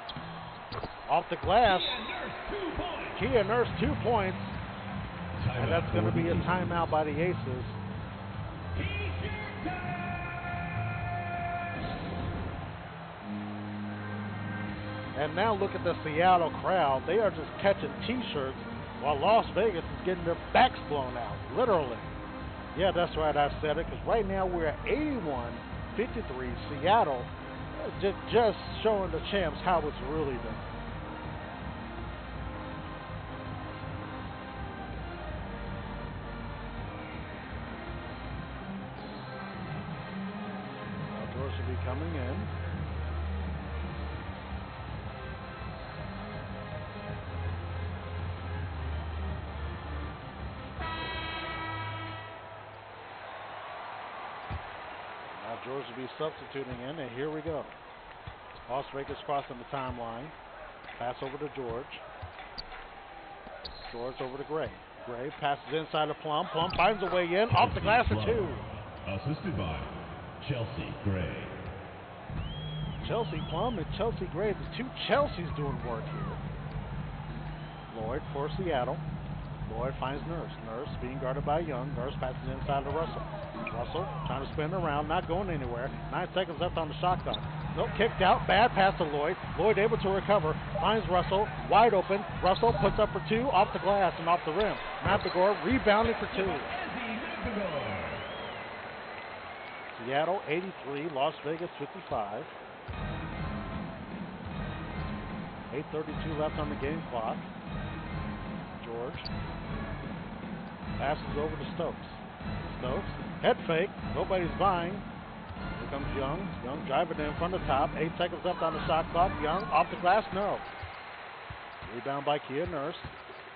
Off the glass. Kia Nurse 2 points. And that's going to be a timeout by the Aces. And now look at the Seattle crowd. They are just catching T-shirts while Las Vegas is getting their backs blown out, literally. Yeah, that's right, I said it, because right now we're at 81-53. Seattle just showing the champs how it's really done. Should be coming in. Now George will be substituting in, and here we go. Las Vegas crossing the timeline. Pass over to George. George over to Gray. Gray passes inside of Plum. Plum finds a way in. Off the glass for two. Assisted by Chelsea Gray. Chelsea Plum and Chelsea Gray. The two Chelseas doing work here. Lloyd for Seattle. Lloyd finds Nurse. Nurse being guarded by Young. Nurse passes inside to Russell. Russell trying to spin around, not going anywhere. 9 seconds left on the shot clock. Nope, kicked out. Bad pass to Lloyd. Lloyd able to recover. Finds Russell. Wide open. Russell puts up for two. Off the glass and off the rim. Nabagor rebounding for two. Seattle 83. Las Vegas 55. 8:32 left on the game clock. George passes over to Stokes. Stokes, head fake, nobody's buying. Here comes Young. Young driving in front of top. 8 seconds left on the shot clock. Young off the glass, no. Rebound by Kia Nurse.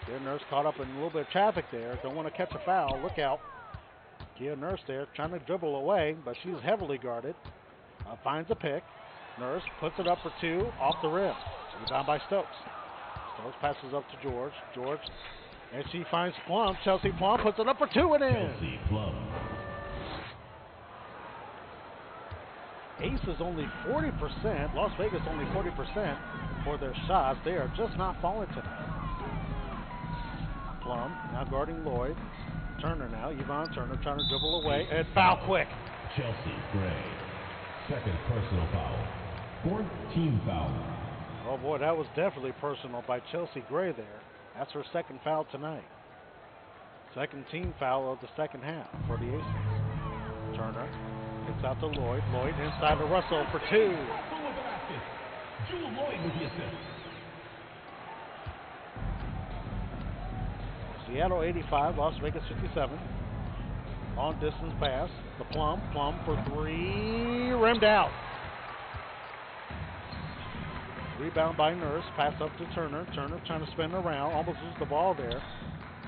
Kia Nurse caught up in a little bit of traffic there. Don't want to catch a foul. Look out. Kia Nurse there trying to dribble away, but she's heavily guarded. Finds a pick. Nurse puts it up for two. Off the rim. Rebound by Stokes. Stokes passes up to George. George, and she finds Plum. Chelsea Plum puts it up for two and in. Chelsea Plum. Ace is only 40%. Las Vegas only 40% for their shots. They are just not falling tonight. Plum now guarding Lloyd. Turner now. Yvonne Turner trying to dribble away and foul quick. Chelsea Gray. Second personal foul. Fourth team foul. Oh boy, that was definitely personal by Chelsea Gray there. That's her second foul tonight. Second team foul of the second half for the Aces. Turner gets out to Lloyd. Lloyd inside to Russell for two. Russell with the basket. Jewel Lloyd with the assist. Seattle 85, Las Vegas 57. Long distance pass. The Plum for three. Rimmed out. Rebound by Nurse. Pass up to Turner. Turner trying to spin around. Almost loses the ball there.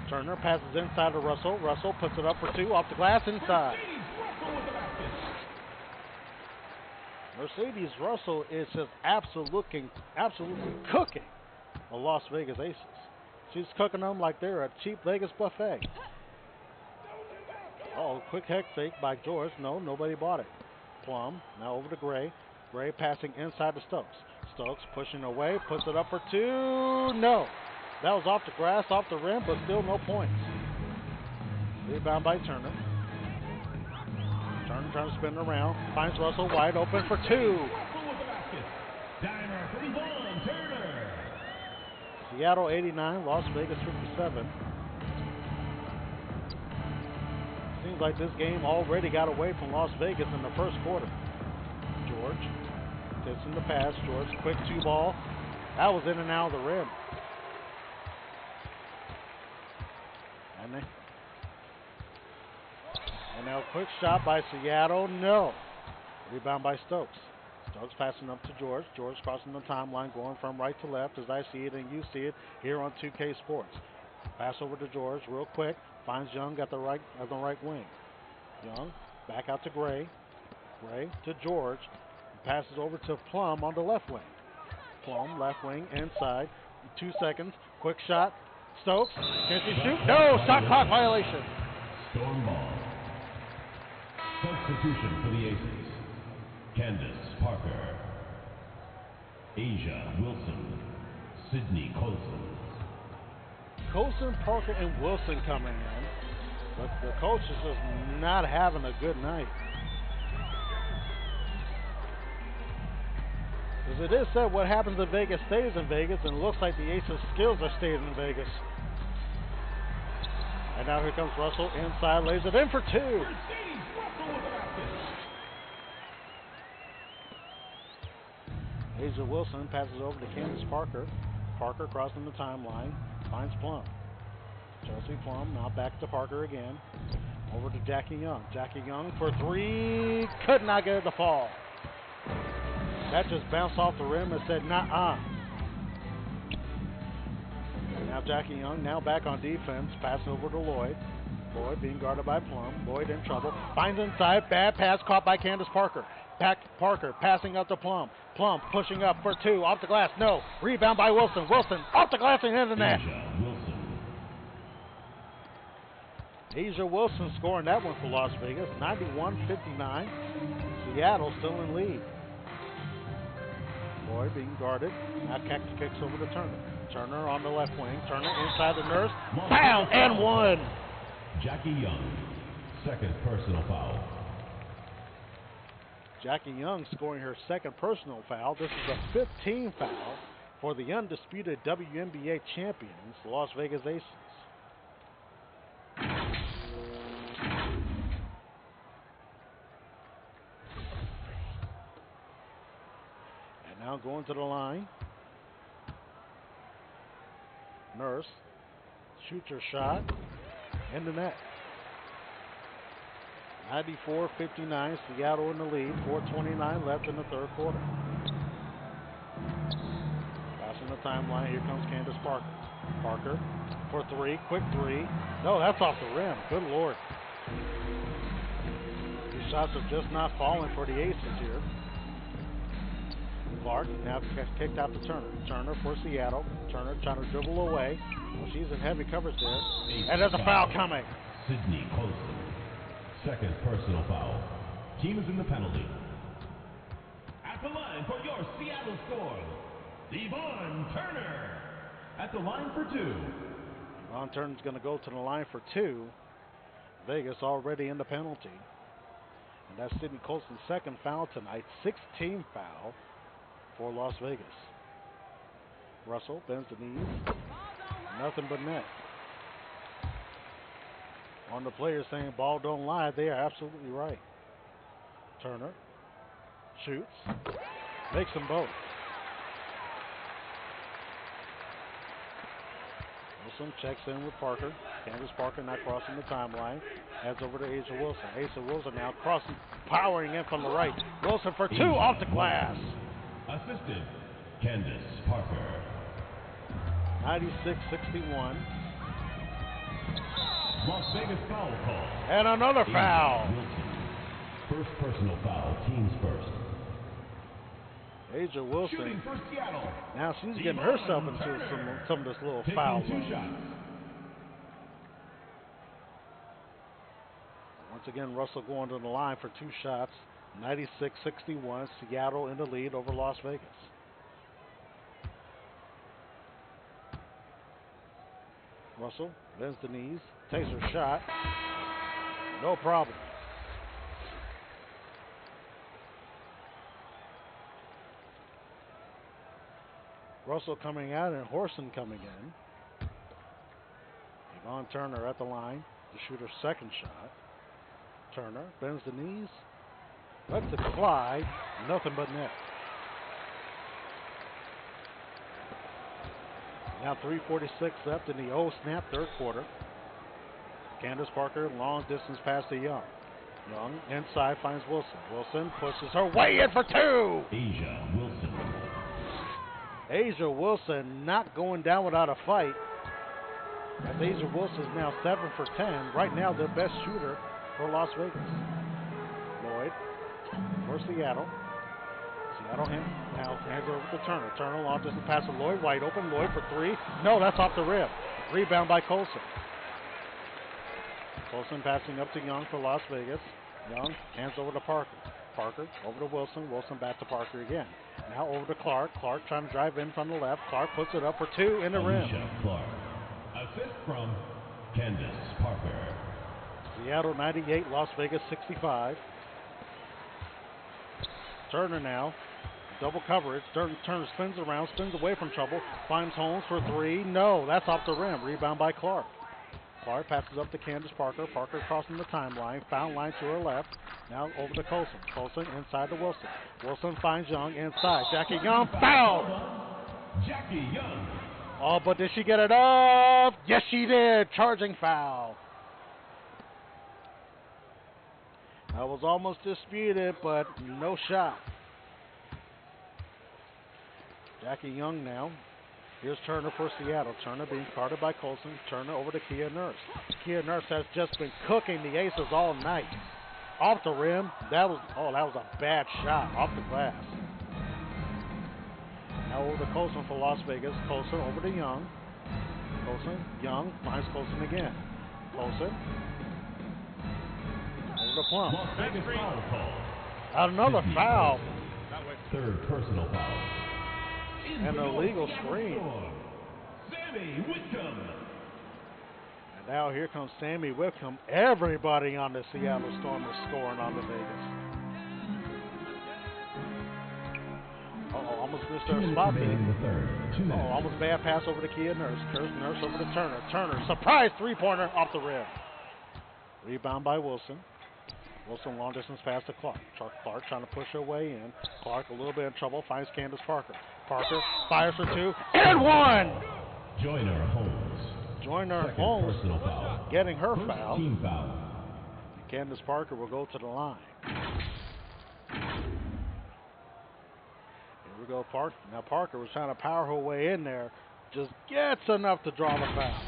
Turner passes inside to Russell. Russell puts it up for two. Off the glass inside. Mercedes Russell is just absolutely cooking the Las Vegas Aces. She's cooking them like they're a cheap Vegas buffet. Oh, quick head fake by George. No, nobody bought it. Plum now over to Gray. Gray passing inside to Stokes. Stokes pushing away, puts it up for two. No. That was off the grass, off the rim, but still no points. Rebound by Turner. Turner trying to spin around. Finds Russell wide open for two. Russell with the basket. Diner for Yvonne Turner. Seattle 89, Las Vegas 57. Seems like this game already got away from Las Vegas in the first quarter. George gets in the pass. George, quick two ball. That was in and out of the rim. And now a quick shot by Seattle. No. Rebound by Stokes. Stokes passing up to George. George crossing the timeline, going from right to left as I see it and you see it here on 2K Sports. Pass over to George real quick. Finds Young at the right wing. Young back out to Gray. Gray to George. Passes over to Plum on the left wing. Plum left wing inside. 2 seconds. Quick shot. Stokes. Can she shoot? No. Shot clock violation. Storm ball. Substitution for the Aces. Candace Parker. Asia Wilson. Sydney Colson. Colson, Parker, and Wilson coming in. But the coach is just not having a good night. Because it is said what happens in Vegas stays in Vegas, and it looks like the Aces' skills are staying in Vegas. And now here comes Russell inside, lays it in for two. Asia Wilson passes over to Candace Parker. Parker crossing the timeline, finds Plum. Chelsea Plum now back to Parker again. Over to Jackie Young. Jackie Young for three. Could not get it to fall. That just bounced off the rim and said, nah. Now Jackie Young now back on defense. Pass over to Lloyd. Lloyd being guarded by Plum. Lloyd in trouble. Finds inside. Bad pass caught by Candace Parker. Back Parker passing up to Plum. Plum pushing up for two. Off the glass. No. Rebound by Wilson. Wilson off the glass and in the net. Asia Wilson scoring that one for Las Vegas, 91-59. Seattle still in lead. Lloyd being guarded. Now kicks over to Turner. Turner on the left wing. Turner inside the Nurse. Foul and one. Jackie Young, second personal foul. Jackie Young scoring her second personal foul. This is a 15 foul for the undisputed WNBA champions, the Las Vegas Aces. And now going to the line. Nurse shoots her shot in the net. 94-59, Seattle in the lead. 4:29 left in the third quarter. Passing the timeline, here comes Candace Parker. Parker for three, quick three. No, that's off the rim. Good Lord. These shots are just not falling for the Aces here. Clark now kicked out to Turner. Turner for Seattle. Turner trying to dribble away. Well, she's in heavy coverage there. And there's a foul coming. Sydney Colson, second personal foul. Team is in the penalty. At the line for your Seattle score, Yvonne Turner. At the line for two. Yvonne Turner's going to go to the line for two. Vegas already in the penalty. And that's Sydney Colson's second foul tonight. 16 foul for Las Vegas. Russell bends the knees. Nothing but net. On the players saying ball don't lie, they are absolutely right. Turner shoots. Makes them both. Wilson checks in with Parker. Candace Parker not crossing the timeline. Heads over to Asia Wilson. Asia Wilson now crossing, powering in from the right. Wilson for two off the glass. Assisted, Candace Parker. 96-61. Las Vegas foul call. And another foul. Wilson. First personal foul, teams first. Asia Wilson. Shooting for Seattle. Now she's getting herself into some of this little foul. Taking two shots. Once again, Russell going to the line for two shots. 96-61. Seattle in the lead over Las Vegas. Russell bends the knees, takes her shot. No problem. Russell coming out and Horson coming in. Yvonne Turner at the line to shoot her second shot. Turner bends the knees, lets it slide, nothing but net. Now 3:46 left in the snap third quarter. Candace Parker, long distance pass to Young. Young inside finds Wilson. Wilson pushes her way in for two. Asia Wilson. Asia Wilson not going down without a fight. As Asia Wilson is now 7 for 10. Right now the best shooter for Las Vegas. Lloyd for Seattle. Seattle now hands over to Turner. Turner long distance pass to Lloyd. Wide open. Lloyd for three. No, that's off the rim. Rebound by Colson. Colson passing up to Young for Las Vegas. Young hands over to Parker. Parker over to Wilson. Wilson back to Parker again. Now over to Clark. Clark trying to drive in from the left. Clark puts it up for two in the rim. Clark. Assist from Candace Parker. Seattle 98, Las Vegas 65. Turner now. Double coverage. Turner spins around, spins away from trouble. Finds Holmes for three. No, that's off the rim. Rebound by Clark. Clark passes up to Candace Parker. Parker crossing the timeline. Foul line to her left. Now over to Colson. Colson inside to Wilson. Wilson finds Young inside. Jackie Young foul. Jackie Young. Oh, but did she get it off? Yes, she did. Charging foul. That was almost disputed, but no shot. Jackie Young now. Here's Turner for Seattle. Turner being guarded by Colson. Turner over to Kia Nurse. Kia Nurse has just been cooking the Aces all night. Off the rim. That was a bad shot off the glass. Now over to Colson for Las Vegas. Colson over to Young. Colson. Young finds Colson again. Colson Over to Plum. Las Vegas foul call. Another Sydney foul. Colson. Third personal foul. And a legal screen. Sammy Whitcomb. And now here comes Sammy Whitcomb. Everybody on the Seattle Storm is scoring on the Vegas. Almost missed her spot there. Almost bad pass over to Kia Nurse. Nurse over to Turner. Turner, surprise three-pointer off the rim. Rebound by Wilson. Wilson long distance pass to Clark. Clark trying to push her way in. Clark a little bit in trouble. Finds Candace Parker. Parker fires for two and one. Joyner Holmes. Joyner Second Holmes personal foul. getting her First foul. Team foul. Candace Parker will go to the line. Here we go, Parker. Now Parker was trying to power her way in there. Just gets enough to draw the foul.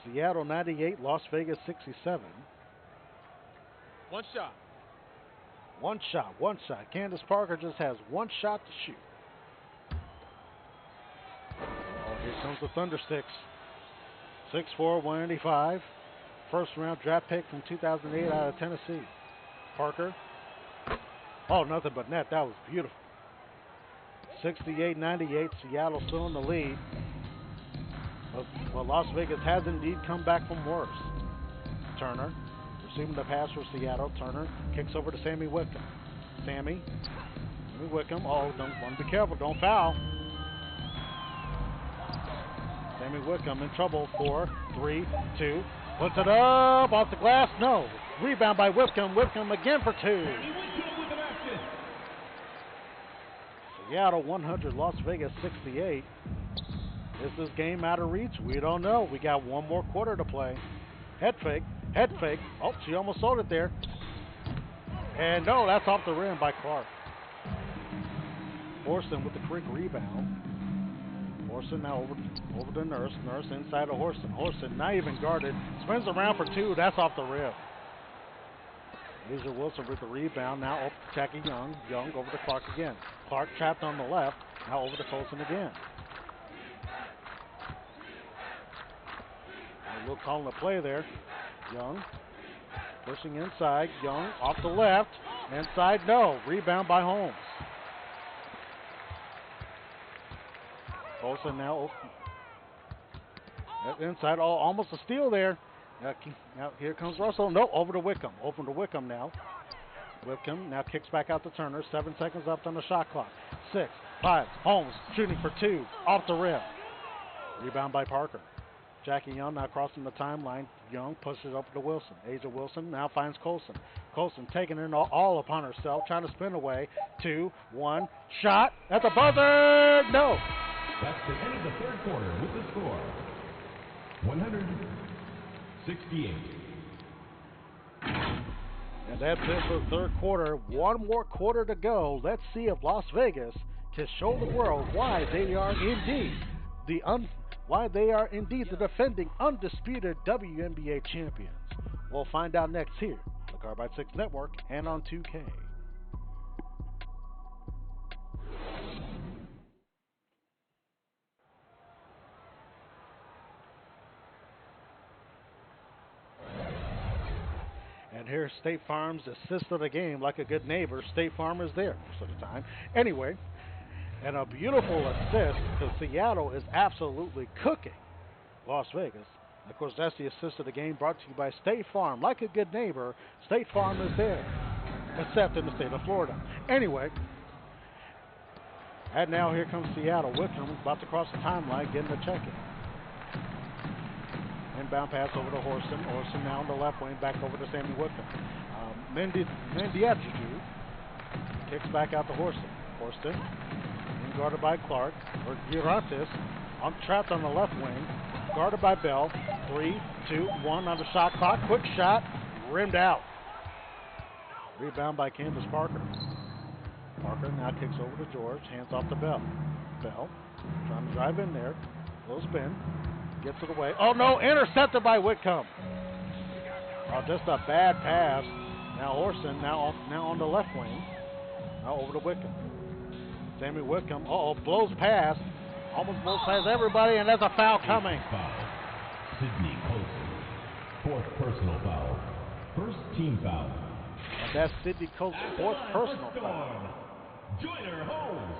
Seattle 98, Las Vegas 67. One shot. One shot. Candace Parker just has one shot to shoot. Oh, here comes the Thundersticks. 6'4", 185. First round draft pick from 2008 out of Tennessee. Parker. Oh, nothing but net. That was beautiful. 68-98. Seattle still in the lead. Well, Las Vegas has indeed come back from worse. Turner receiving the pass for Seattle. Turner kicks over to Sammy Whitcomb. Sammy Whitcomb. Oh, don't want to be careful. Don't foul. Sammy Whitcomb in trouble. 4, 3, 2. Puts it up off the glass. No. Rebound by Whitcomb. Whitcomb again for 2. Seattle 100, Las Vegas 68. Is this game out of reach? We don't know. We got one more quarter to play. Head fake. Oh, she almost sold it there. And no, that's off the rim by Clark. Horson with the quick rebound. Horson now over to Nurse. Nurse inside of Horson. Horson not even guarded. Spins around for 2. That's off the rim. Asia Wilson with the rebound. Now over to Jackie Young. Young over to Clark again. Clark trapped on the left. Now over to Colson again. We'll call the play there. Young pushing inside. Young off the left. Inside, no. Rebound by Holmes. Colson now inside. Oh, almost a steal there. Now here comes Russell. No, over to Whitcomb. Over to Whitcomb now. Whitcomb now kicks back out to Turner. 7 seconds left on the shot clock. 6, 5. Holmes shooting for 2. Off the rim. Rebound by Parker. Jackie Young now crossing the timeline. Young pushes up to Wilson. Asia Wilson now finds Colson. Colson taking it all upon herself, trying to spin away. 2, 1, shot at the buzzer. No. That's the end of the third quarter with the score 168. And that's it for the third quarter. One more quarter to go. Let's see if Las Vegas can show the world why they are indeed the defending undisputed WNBA champions. We'll find out next here on the Carbide 6 Network and on 2K. And here's State Farm's assist of the game. Like a good neighbor, State Farm is there most of the time. Anyway, and a beautiful assist because Seattle is absolutely cooking Las Vegas. And of course, that's the assist of the game brought to you by State Farm. Like a good neighbor, State Farm is there, except in the state of Florida. Anyway, and now here comes Seattle. Whitcomb about to cross the timeline, getting the check-in. Inbound pass over to Horson. Horson now on the left wing, back over to Sammy Whitcomb. Mendietju kicks back out to Horson. Horson guarded by Clark, or Girantis, trapped on the left wing, guarded by Bell. 3, 2, 1 on the shot clock. Quick shot, rimmed out. Rebound by Candace Parker. Parker now kicks over to George, hands off to Bell. Bell trying to drive in there, little spin, gets it away. Oh no, intercepted by Whitcomb. Oh, just a bad pass. Now Horson now on the left wing. Now over to Whitcomb. Sammy Whitcomb, blows past. Almost blows past everybody, and there's a foul coming. Foul. Sydney Colson. Fourth personal foul. First team foul. And that's Sydney Colt's fourth personal Storm. foul. Joyner Holmes.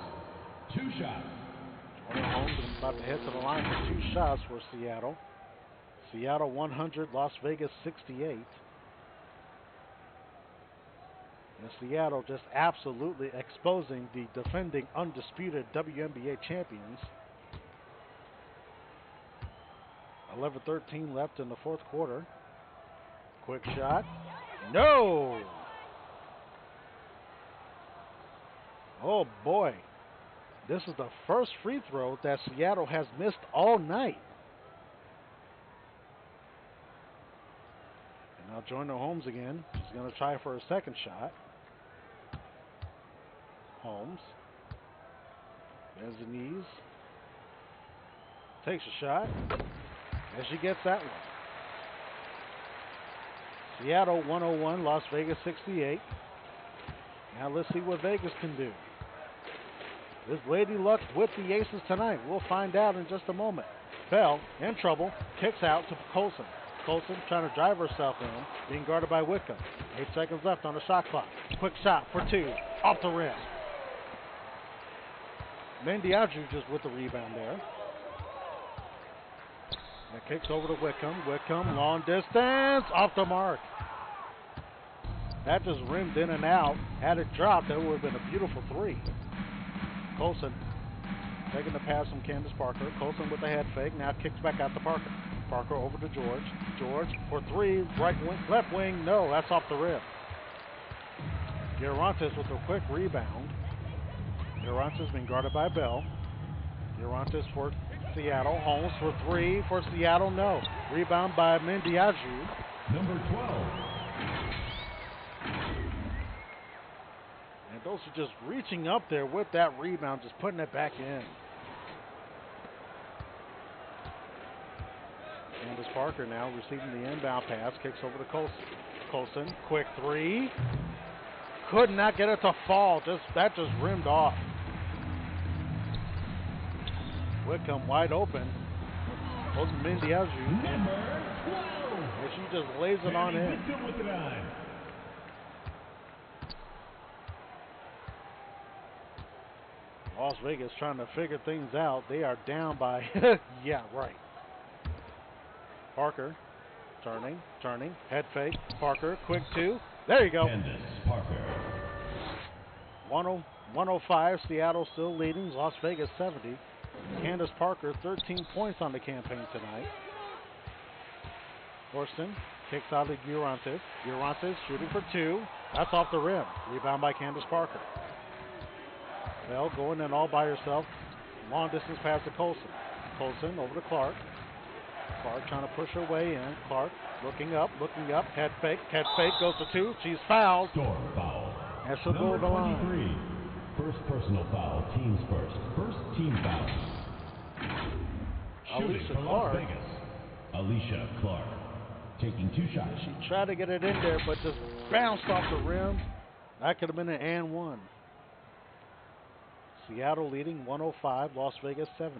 2 shots. Joyner Holmes is about to head to the line for 2 shots for Seattle. Seattle 100, Las Vegas 68. And Seattle just absolutely exposing the defending undisputed WNBA champions. 11:13 left in the fourth quarter. Quick shot. No! Oh boy. This is the first free throw that Seattle has missed all night. And now Joyner Holmes again. He's going to try for a second shot. Holmes. Bends the knees. Takes a shot. And she gets that one. Seattle 101, Las Vegas 68. Now let's see what Vegas can do. Is Lady Luck with the Aces tonight? We'll find out in just a moment. Bell in trouble, kicks out to Colson. Colson trying to drive herself in, being guarded by Wickham. 8 seconds left on the shot clock. Quick shot for 2, off the rim. Mendiaju just with the rebound there. That kicks over to Wickham. Wickham, long distance, off the mark. That just rimmed in and out. Had it dropped, that would have been a beautiful 3. Colson taking the pass from Candace Parker. Colson with the head fake. Now kicks back out to Parker. Parker over to George. George for 3. Right wing, left wing. No, that's off the rim. Girantes with a quick rebound. Girantes being guarded by Bell. Girantes for Seattle. Holmes for 3 for Seattle. No. Rebound by Mendiaju. Number 12. And those are just reaching up there with that rebound, just putting it back in. Candace Parker now receiving the inbound pass, kicks over to Colson. Colson, quick 3. Could not get it to fall. That just rimmed off. Wickham wide open. Goes to Mendiaju. Number 12. And she just lays it on in. With the 9. Las Vegas trying to figure things out. They are down by, yeah, right. Parker, turning, head fake. Parker, quick 2. There you go. Candace Parker. 105, Seattle still leading. Las Vegas 70. Candace Parker, 13 points on the campaign tonight. Horston kicks out to Girantes. Girantes shooting for 2. That's off the rim. Rebound by Candace Parker. Bell going in all by herself. Long distance pass to Colson. Colson over to Clark. Clark trying to push her way in. Clark looking up. Head fake, goes to 2. She's fouled. Storm foul. And she'll go to the line. 23. First personal foul. Teams first. First team foul. Shooting Alicia for Las Clark. Vegas. Alicia Clark. Taking 2 shots. She tried to get it in there, but just bounced off the rim. That could have been an and 1. Seattle leading 105, Las Vegas 70.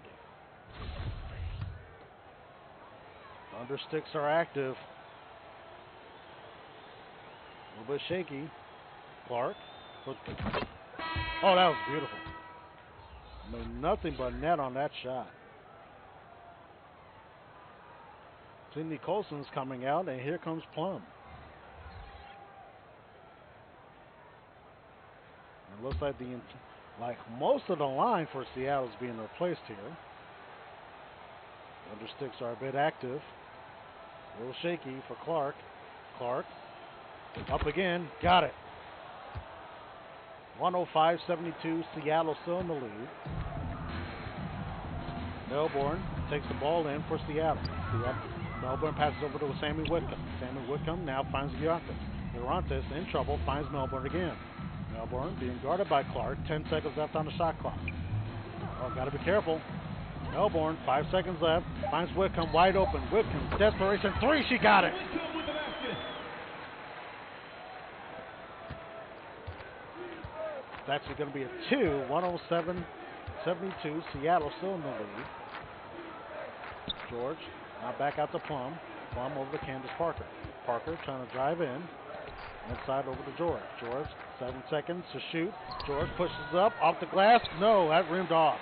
Thundersticks are active. A little bit shaky. Clark. Oh, that was beautiful. I mean, nothing but net on that shot. Sydney Colson's coming out, and here comes Plum. It looks like most of the line for Seattle is being replaced here. Thundersticks are a bit active. A little shaky for Clark. Clark up again. Got it. 105-72. Seattle still in the lead. Melbourne takes the ball in for Seattle. Melbourne passes over to Sammy Whitcomb. Sammy Whitcomb now finds Girantes. Girantes in trouble, finds Melbourne again. Melbourne being guarded by Clark. 10 seconds left on the shot clock. Oh, got to be careful. Melbourne, 5 seconds left. Finds Whitcomb wide open. Whitcomb, desperation 3. She got it. It's actually going to be a 2. 107-72. Seattle still in the lead. George now back out to Plum. Plum over to Candace Parker. Parker trying to drive in. Inside over to George. George, 7 seconds to shoot. George pushes up, off the glass. No, that rimmed off.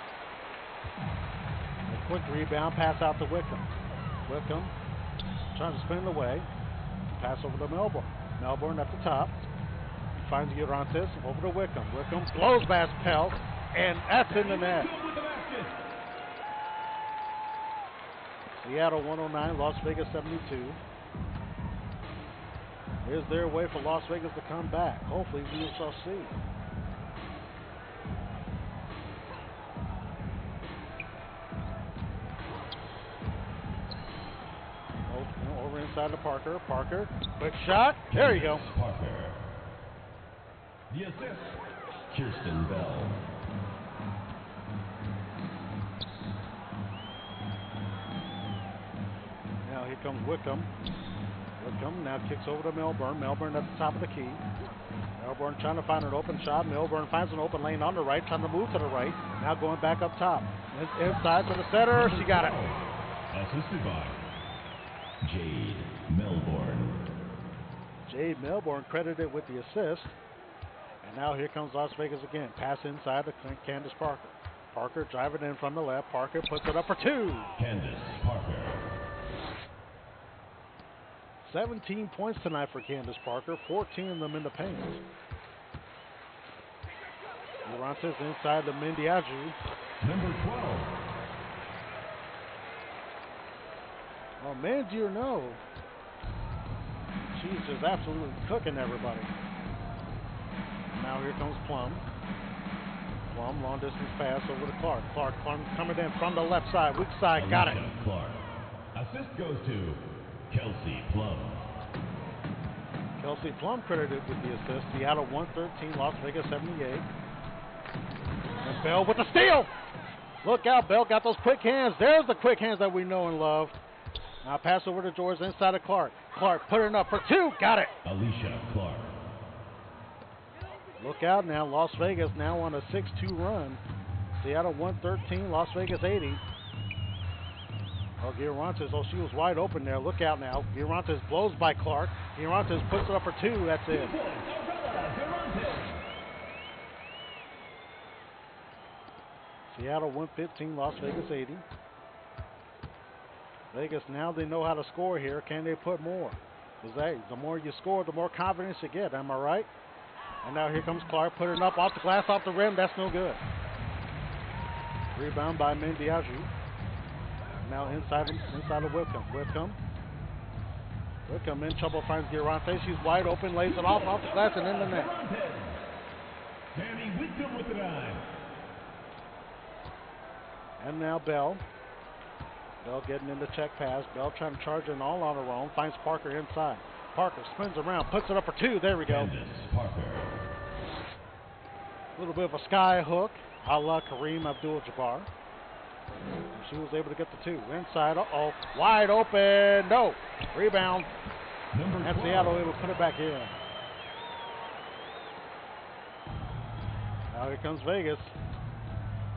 A quick rebound, pass out to Wickham. Wickham trying to spin it away. Pass over to Melbourne. Melbourne at the top. Finds Urantis over to Wickham. Wickham blows past Pelt, and that's in the net. Seattle 109, Las Vegas 72. Is there a way for Las Vegas to come back? Hopefully we shall see. Over inside to Parker. Parker, quick shot. There you go. Parker. The assist, Kirsten Bell. Now here comes Wickham. Wickham now kicks over to Melbourne. Melbourne at the top of the key. Melbourne trying to find an open shot. Melbourne finds an open lane on the right, trying to move to the right. Now going back up top. Inside to the center. She got it. Assisted by Jade Melbourne. Jade Melbourne credited with the assist. And now here comes Las Vegas again. Pass inside to Candace Parker. Parker driving in from the left. Parker puts it up for two. Candace Parker. 17 points tonight for Candace Parker. 14 of them in the paint. Urantis inside to Mendiaju. Number 12. Oh, man, do you know? She's just absolutely cooking everybody. Now here comes Plum. Plum, long distance pass over to Clark. Clark coming in from the left side, weak side, got it. Clark. Assist goes to Kelsey Plum. Kelsey Plum credited with the assist. Seattle 113, Las Vegas 78. And Bell with the steal. Look out, Bell got those quick hands. There's the quick hands that we know and love. Now pass over to George inside of Clark. Clark put it up for two. Got it. Alicia Clark. Look out now. Las Vegas now on a 6-2 run. Seattle 113, Las Vegas 80. Oh, Girantes. Oh, she was wide open there. Look out now. Girantes blows by Clark. Girantes puts it up for two. That's it. Seattle 115, Las Vegas 80. Vegas, now they know how to score here. Can they put more? Because the more you score, the more confidence you get. Am I right? And now here comes Clark putting it up off the glass, off the rim. That's no good. Rebound by Mendiaju. Now inside of Wickham. Wickham in trouble, finds Girantes. She's wide open, lays it off the glass and in the net. Tammy Wickham with the nine. And now Bell. Bell getting in the check pass. Bell trying to charge in all on her own. Finds Parker inside. Parker spins around, puts it up for two. There we go. Parker. A little bit of a sky hook, a la Kareem Abdul-Jabbar. She was able to get the two. Inside, wide open. No. Rebound. And Seattle able to put it back in. Now here comes Vegas.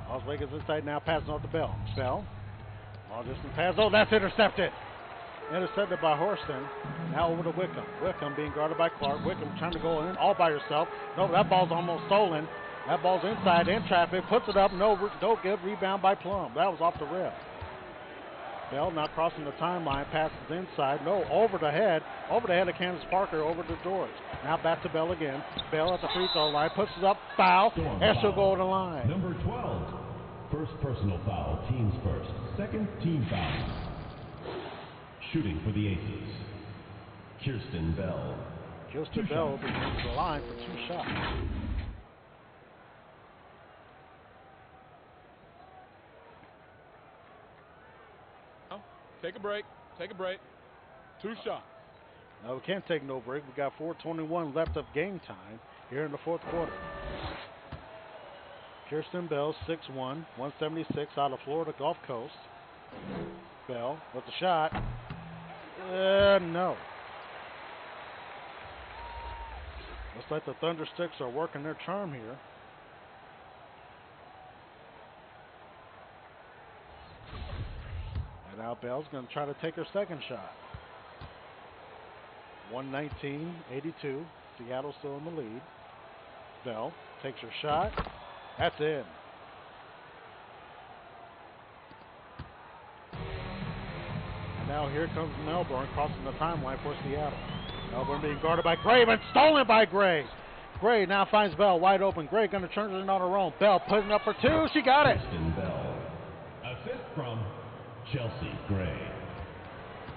Las Vegas inside now, passing off to Bell. Bell. Long distance pass. Oh, that's intercepted. Intercepted by Horston. Now over to Wickham. Wickham being guarded by Clark. Wickham trying to go in all by herself. No, that ball's almost stolen. That ball's inside, in traffic. Puts it up. No good. Rebound by Plum. That was off the rip. Bell not crossing the timeline. Passes inside. No, over the head. Over the head of Candace Parker. Over to George. Now back to Bell again. Bell at the free throw line. Puts it up. Foul. And she'll go to the line. Number 12. First personal foul. Teams first. Second team foul. Shooting for the Aces. Kirsten Bell. Kirsten Bell becomes the line for two shots. Take a break. Two shots. No, we can't take no break. We got 4:21 left of game time here in the fourth quarter. Kirsten Bell, 6'1", 176 out of Florida Gulf Coast. Bell with the shot. No. Looks like the Thunder Sticks are working their charm here. And now Bell's going to try to take her second shot. 119-82. Seattle still in the lead. Bell takes her shot. That's in. And now here comes Melbourne crossing the timeline for Seattle. Melbourne being guarded by Gray, but stolen by Gray. Gray now finds Bell wide open. Gray going to turn it on her own. Bell putting up for two. She got it. Kirsten Bell. Assist from Chelsea Gray.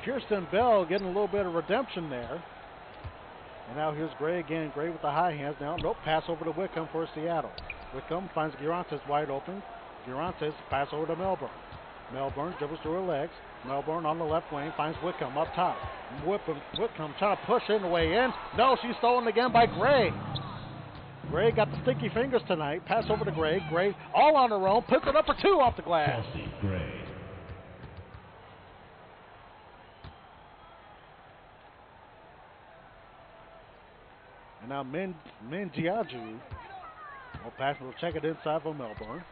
Kirsten Bell getting a little bit of redemption there. And now here's Gray again. Gray with the high hands now. Nope, pass over to Wickham for Seattle. Wickham finds Girantes wide open. Girantes pass over to Melbourne. Melbourne dribbles through her legs. Melbourne on the left wing finds Wickham up top. Wickham trying to push in the way in. No, she's stolen again by Gray. Gray got the sticky fingers tonight. Pass over to Gray. Gray all on her own. Puts it up for two off the glass. Chelsea Gray. And now Mendiaju will pass. Will check it inside for Melbourne.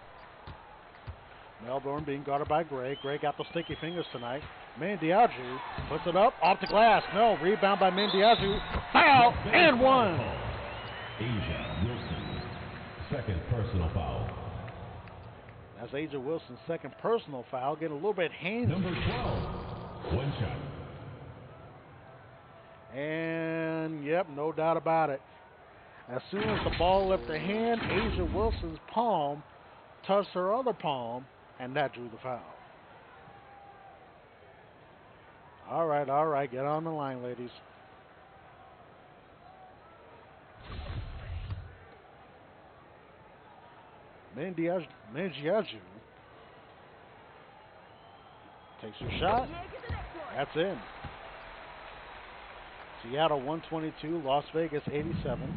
Melbourne being guarded by Gray. Gray got the sticky fingers tonight. Mendiaju puts it up off the glass. No, rebound by Mendiaju. Foul and one. Asia Wilson, second personal foul. That's Asia Wilson's second personal foul. Getting a little bit handsy. Number 12, one shot. And, yep, no doubt about it. As soon as the ball left her hand, Asia Wilson's palm touched her other palm, and that drew the foul. All right, get on the line, ladies. Mendiaju takes her shot. That's in. Seattle 122, Las Vegas 87.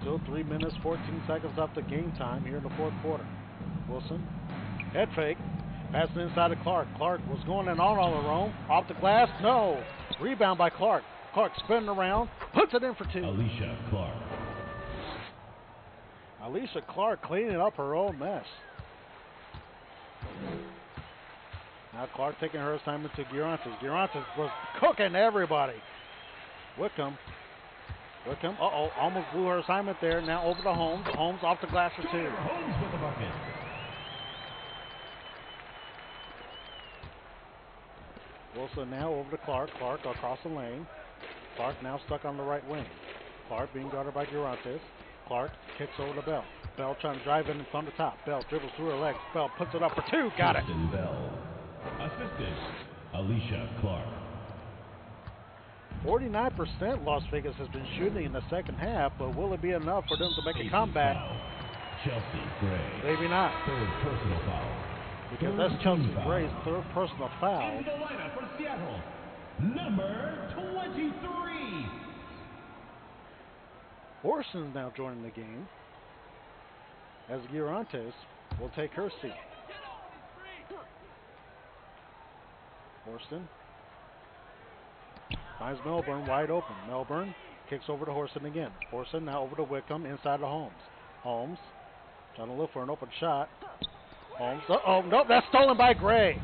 Still 3 minutes, 14 seconds left of game time here in the fourth quarter. Wilson, head fake, passing inside to Clark. Clark was going in on all her own. Off the glass, no. Rebound by Clark. Clark spinning around, puts it in for two. Alicia Clark. Alicia Clark cleaning up her own mess. Now Clark taking her assignment to Girantes. Girantes was cooking everybody. Wickham, almost blew her assignment there. Now over to Holmes. Holmes off the glass for two. Holmes with the bucket. Wilson now over to Clark. Clark across the lane. Clark now stuck on the right wing. Clark being guarded by Girantes. Clark kicks over to Bell. Bell trying to drive in from the top. Bell dribbles through her legs. Bell puts it up for two. Got it. Kirsten Bell. Assistant, Alicia Clark. 49% Las Vegas has been shooting in the second half, but will it be enough for them to make a comeback? Foul. Chelsea Gray. Maybe not. Third personal foul. Because that's Chelsea Gray's third personal foul. In the lineup for Seattle, number 23. Horson's now joining the game as Girantes will take her seat. Horston finds Melbourne wide open. Melbourne kicks over to Horston again. Horston now over to Wickham inside to Holmes. Holmes trying to look for an open shot. Holmes, nope, that's stolen by Gray.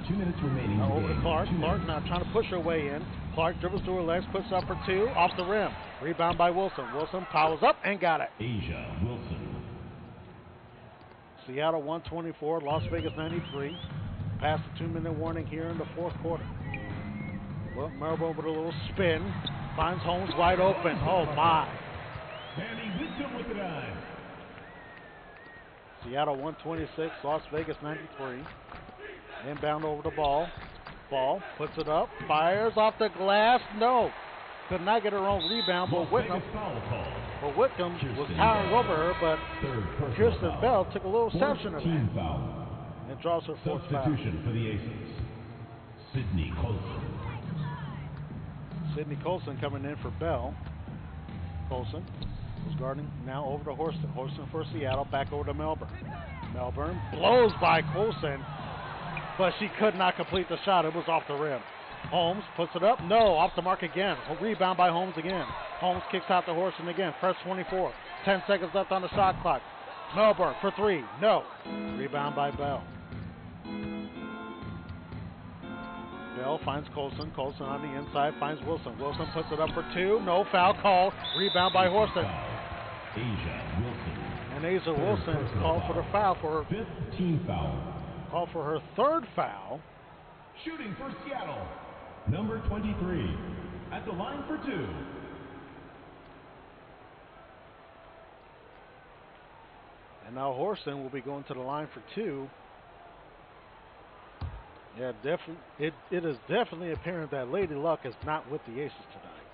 2 minutes remaining. Now over to Clark. Clark now trying to push her way in. Clark dribbles through her legs, puts up for two, off the rim. Rebound by Wilson. Wilson powers up and got it. Asia Wilson. Seattle 124, Las Vegas 93. Past the 2-minute warning here in the fourth quarter. Well, Melbourne with a little spin. Finds Holmes wide open. Oh, my. Sammy Wickham with the dive. Seattle 126, Las Vegas 93. Inbound over the ball. Ball puts it up. Fires off the glass. No. Could not get her own rebound, but Wickham was towering over her, but Kirsten Bell took a little exception of that. Foul. And draws her fourth foul. Substitution for the Aces. Sydney Colson. Sydney Colson coming in for Bell. Colson was guarding now over to Horston. Horston for Seattle, back over to Melbourne. Melbourne blows by Colson, but she could not complete the shot. It was off the rim. Holmes puts it up. No, off the mark again. Rebound by Holmes again. Holmes kicks out to Horston again. Press 24. 10 seconds left on the shot clock. Melbourne for three. No. Rebound by Bell. Mel finds Colson. Colson on the inside finds Wilson. Wilson puts it up for two. No foul call. Rebound by Horston. Asia Wilson. And Asia Wilson is called for the foul for her. Fifth team foul. Called for her third foul. Shooting for Seattle. Number 23. At the line for two. And now Horston will be going to the line for two. Yeah, definitely. It is definitely apparent that Lady Luck is not with the Aces tonight.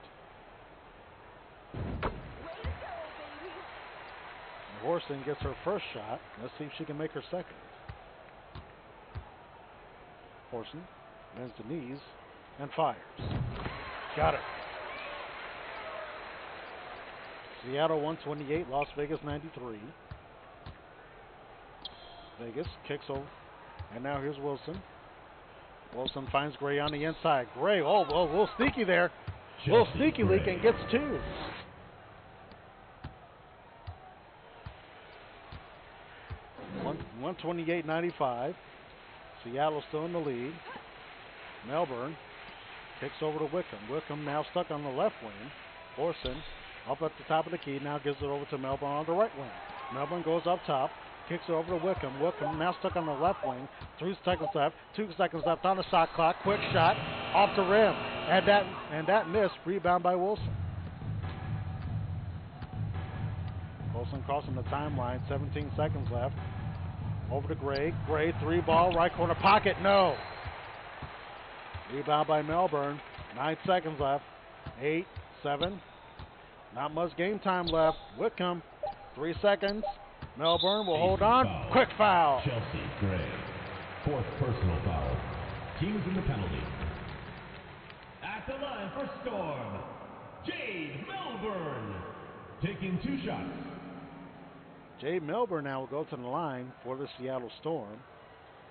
And Horston gets her first shot. Let's see if she can make her second. Horston bends the knees and fires. Got it. Seattle 128, Las Vegas 93. Vegas kicks over. And now here's Wilson. Wilson finds Gray on the inside. Gray, a little sneaky there. A little sneaky leak and gets two. One 128-95. Seattle still in the lead. Melbourne kicks over to Wickham. Wickham now stuck on the left wing. Horston up at the top of the key. Now gives it over to Melbourne on the right wing. Melbourne goes up top. Kicks it over to Wickham. Wickham now stuck on the left wing. 3 seconds left. 2 seconds left on the shot clock. Quick shot off the rim. And that missed. Rebound by Wilson. Wilson crossing the timeline. 17 seconds left. Over to Gray. Gray, 3-ball, right corner pocket. No. Rebound by Melbourne. 9 seconds left. 8, 7. Not much game time left. Wickham, 3 seconds. Melbourne will hold on. Foul. Quick foul. Chelsea Gray. Fourth personal foul. Teams in the penalty. At the line for Storm, Jade Melbourne. Taking 2 shots. Jade Melbourne now will go to the line for the Seattle Storm.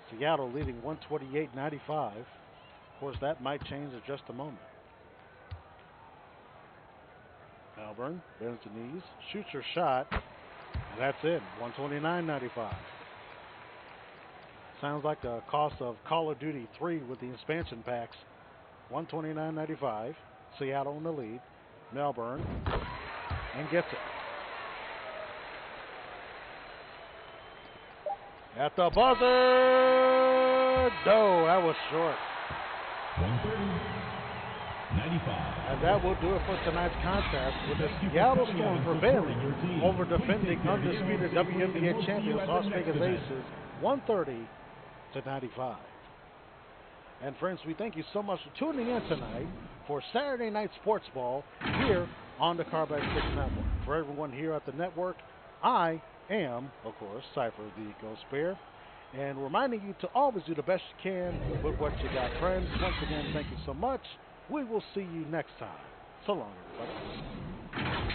Seattle leading 128-95. Of course, that might change in just a moment. Melbourne bends the knees, shoots her shot, and that's it. 129-95. Sounds like the cost of Call of Duty 3 with the expansion packs. 129-95. Seattle in the lead. Melbourne and gets it. At the buzzer! No, that was short. 130-95. And that will do it for tonight's contest with the Seattle Storm prevailing over defending undisputed WNBA champions Las Vegas Aces 130-95. And friends, we thank you so much for tuning in tonight for Saturday Night Sports Ball here on the Carbide 6 Network. For everyone here at the network, I am, of course, Cipher the Ghost Bear, and reminding you to always do the best you can with what you got, friends. Once again, thank you so much. We will see you next time. So long, everybody.